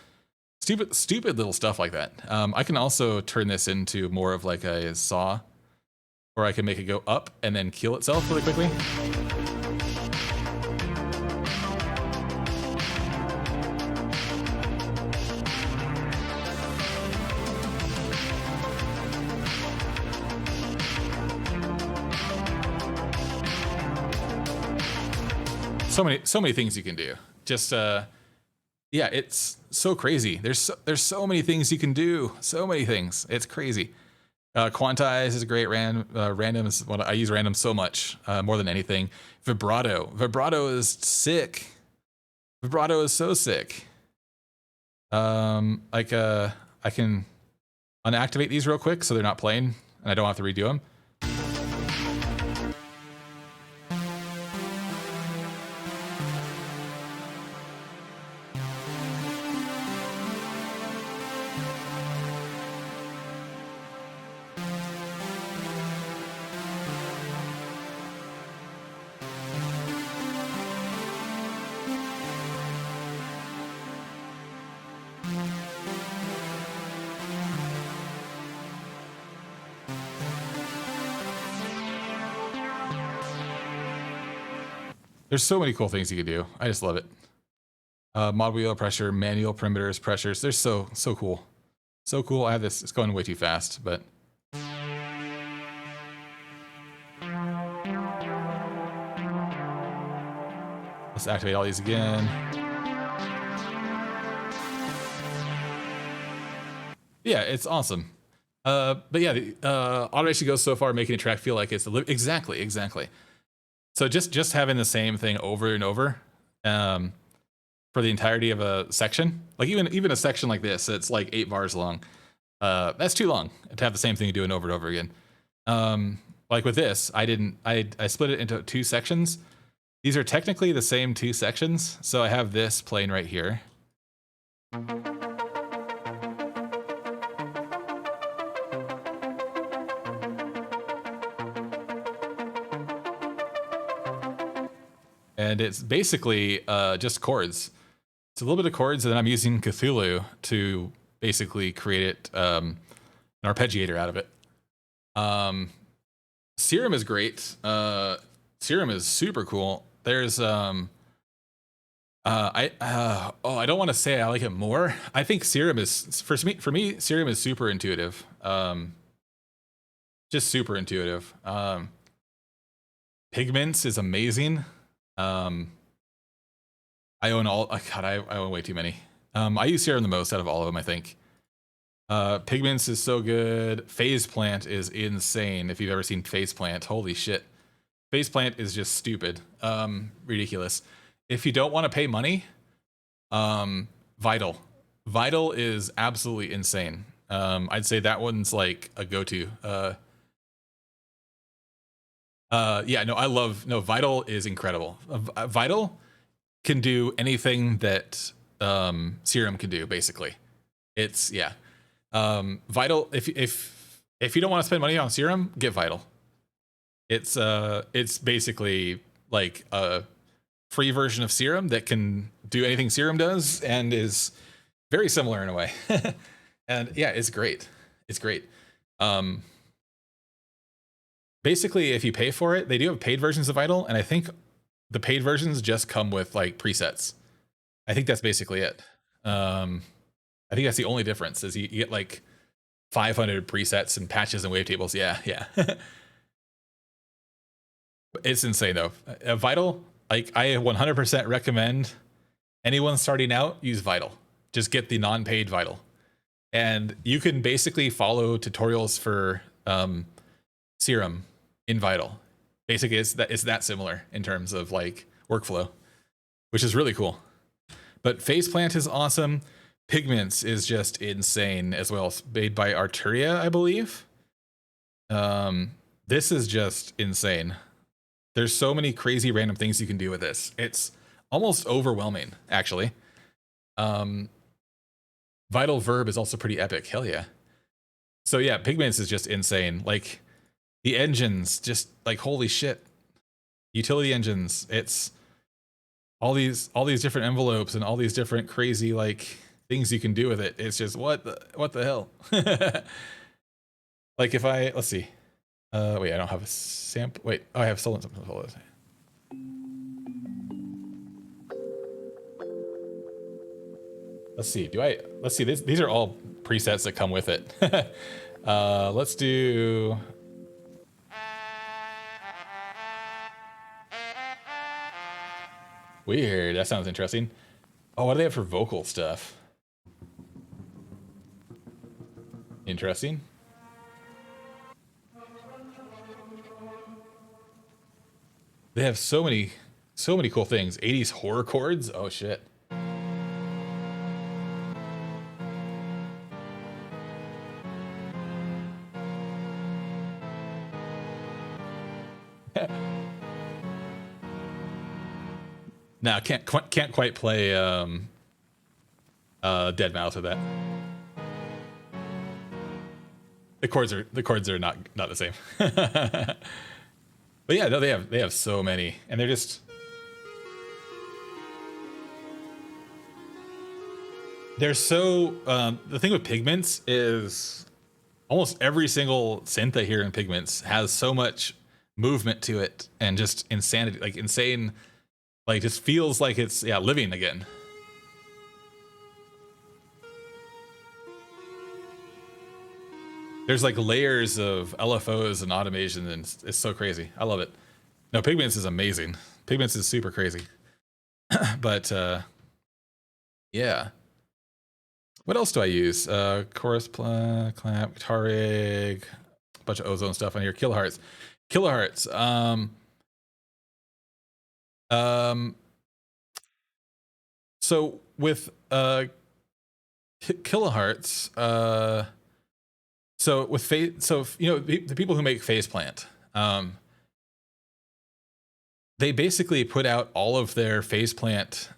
Stupid little stuff like that. I can also turn this into more of like a saw, or I can make it go up and then kill itself really quickly. So many things you can do. Just yeah, it's so crazy. There's so many things you can do. So many things. It's crazy. Quantize is a great random is what I use random so much, more than anything. Vibrato is sick. Vibrato is so sick. I can unactivate these real quick so they're not playing and I don't have to redo them. There's so many cool things you can do. I just love it. Mod wheel pressure, manual perimeters, pressures. They're so cool. So cool. I have this. It's going way too fast, but. Let's activate all these again. Yeah, it's awesome. But yeah, the automation goes so far making a track feel like it's exactly. So just having the same thing over and over for the entirety of a section, like even a section like this, it's like 8 bars long. That's too long to have the same thing doing over and over again. Like with this, I split it into 2 sections. These are technically the same 2 sections. So I have this playing right here. And it's basically just chords. It's a little bit of chords, and then I'm using Cthulhu to basically create an arpeggiator out of it. Serum is great. Serum is super cool. There's I don't want to say I like it more. I think Serum is for me Serum is super intuitive. Just super intuitive. Pigments is amazing. I own all. God, I own way too many. I use Serum the most out of all of them, I think. Pigments is so good. Phase Plant is insane. If you've ever seen Phase Plant, holy shit. Phase Plant is just stupid. Ridiculous. If you don't want to pay money, Vital. Vital is absolutely insane. I'd say that one's like a go-to. Yeah, no, Vital is incredible. Vital can do anything that Serum can do, basically. It's, yeah. Vital, if you don't want to spend money on Serum, get Vital. It's basically like a free version of Serum that can do anything Serum does and is very similar in a way. And yeah, it's great. It's great. Basically, if you pay for it, they do have paid versions of Vital, and I think the paid versions just come with like presets. I think that's basically it. I think that's the only difference is you get like 500 presets and patches and wavetables. Yeah. It's insane though. Vital, like I 100% recommend anyone starting out use Vital. Just get the non-paid Vital, and you can basically follow tutorials for Serum in Vital. Basically, it's that similar in terms of like workflow, which is really cool. But Phase Plant is awesome. Pigments is just insane as well. It's made by Arturia, I believe. This is just insane. There's so many crazy random things you can do with this. It's almost overwhelming, actually. Vital Verb is also pretty epic. Hell yeah. So yeah, Pigments is just insane. Like the engines, just like holy shit. Utility engines. It's all these different envelopes and all these different crazy like things you can do with it. It's just what the hell. Like if let's see. Wait, I don't have a sample. Wait, oh, I have stolen something. Let's see. Let's see. These are all presets that come with it. Let's do. Weird. That sounds interesting. Oh, what do they have for vocal stuff? Interesting. They have so many cool things. 80s horror chords. Oh shit. Now can't quite play Dead Mouse with that. The chords are not the same. But yeah, no, they have so many, and they're just so the thing with Pigments is almost every single synth I hear in Pigments has so much movement to it and just insanity, like insane, like just feels like it's living again. There's like layers of LFOs and automation, and it's so crazy. I love it. No, Pigments is amazing. Pigments is super crazy. But yeah. What else do I use? Chorus, clamp, guitar rig, a bunch of Ozone stuff on here. Kilohertz. So with kilohertz, so with the people who make Phase Plant, they basically put out all of their Phase Plant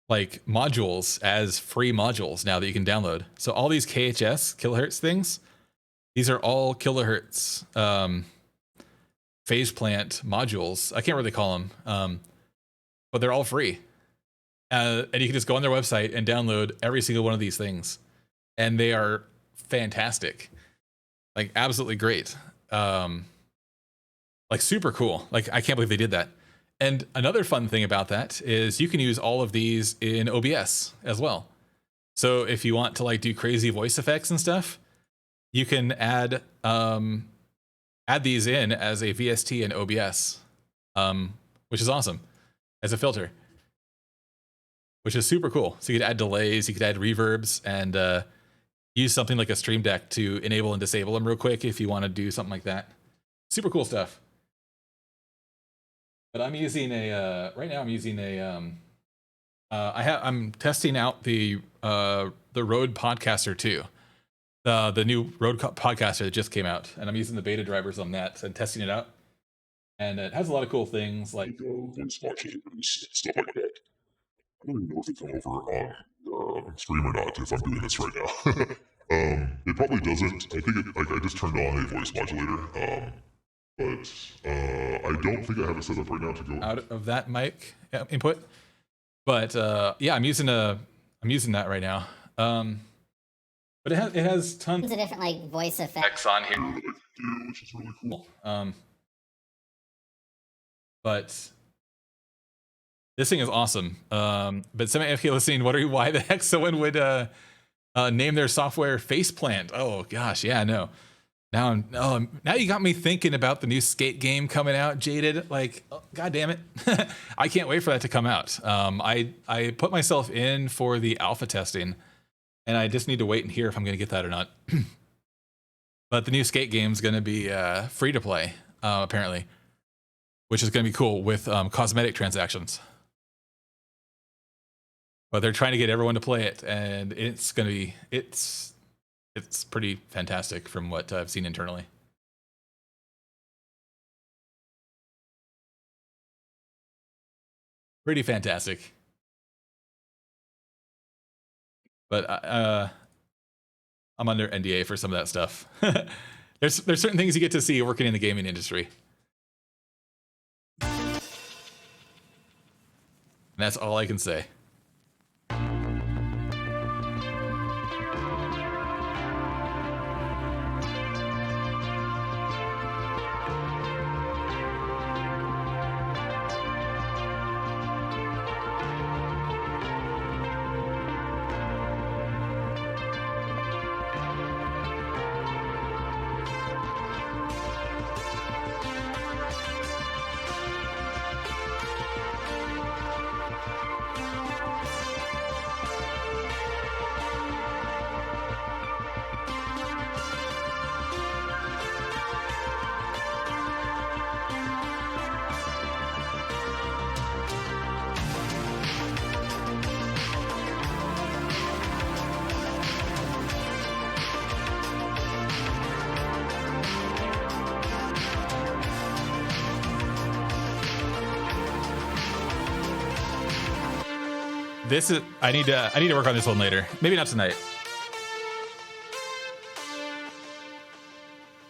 like modules as free modules now that you can download. So all these kilohertz things, these are all kilohertz Phase Plant modules. I can't really call them, but they're all free. And you can just go on their website and download every single one of these things. And they are fantastic. Like absolutely great. Like super cool. Like I can't believe they did that. And another fun thing about that is you can use all of these in OBS as well. So if you want to like do crazy voice effects and stuff, you can add these in as a VST in OBS, which is awesome as a filter, which is super cool. So you could add delays, you could add reverbs, and use something like a Stream Deck to enable and disable them real quick if you want to do something like that. Super cool stuff. But I'm using right now I'm using I'm testing out the Rode Podcaster 2, the new Rode Podcaster that just came out, and I'm using the beta drivers on that and testing it out. And it has a lot of cool things like voice modulators, stuff like that. I don't even know if it come over on stream or not if I'm doing this right now. It probably doesn't. I think I just turned on a voice modulator. But I don't think I have it set up right now to go out of that mic input. But yeah, I'm using that right now. But it has tons of different like voice effects on here, which is really cool. But this thing is awesome. But some AFK listening, wondering why the heck someone would name their software Faceplant. Oh gosh, yeah, no. Now you got me thinking about the new skate game coming out, Jaded. Like, oh, god damn it. I can't wait for that to come out. I put myself in for the alpha testing, and I just need to wait and hear if I'm going to get that or not. But the new skate game is going to be free to play, apparently, which is going to be cool with cosmetic transactions. But they're trying to get everyone to play it, and it's going to be it's pretty fantastic from what I've seen internally. Pretty fantastic. But I'm under NDA for some of that stuff. There's certain things you get to see working in the gaming industry. And that's all I can say. This is I need to work on this one later. Maybe not tonight.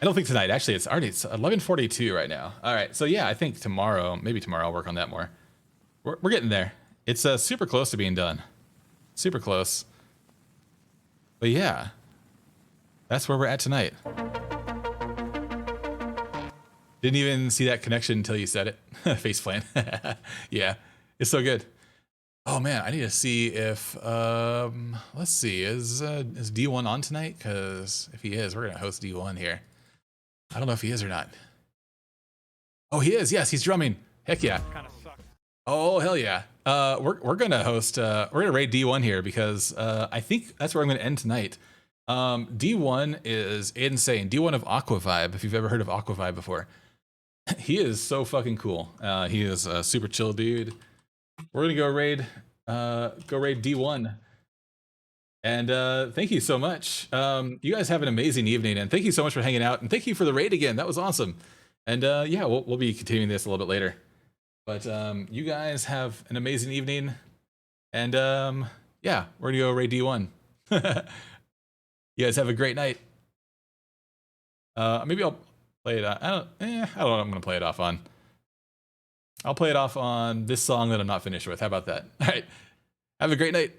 I don't think tonight. Actually, it's 11:42 right now. All right, so yeah, I think tomorrow, maybe tomorrow, I'll work on that more. We're getting there. It's super close to being done. Super close. But yeah, that's where we're at tonight. Didn't even see that connection until you said it. Faceplant. Yeah, it's so good. Oh man, I need to see if let's see, is D1 on tonight? Because if he is, we're gonna host D1 here. I don't know if he is or not. Oh, he is. Yes, he's drumming. Heck yeah. Kind of sucks. Oh hell yeah. We're gonna host. We're gonna raid D1 here because I think that's where I'm gonna end tonight. D1 is insane. D1 of Aquavibe. If you've ever heard of Aquavibe before, he is so fucking cool. He is a super chill dude. We're gonna go raid D1. And thank you so much. You guys have an amazing evening, and thank you so much for hanging out, and thank you for the raid again. That was awesome. And yeah, we'll be continuing this a little bit later. But you guys have an amazing evening, and yeah, we're gonna go raid D1. You guys have a great night. Maybe I'll play it. I don't know what I'm gonna play it off on. I'll play it off on this song that I'm not finished with. How about that? All right. Have a great night.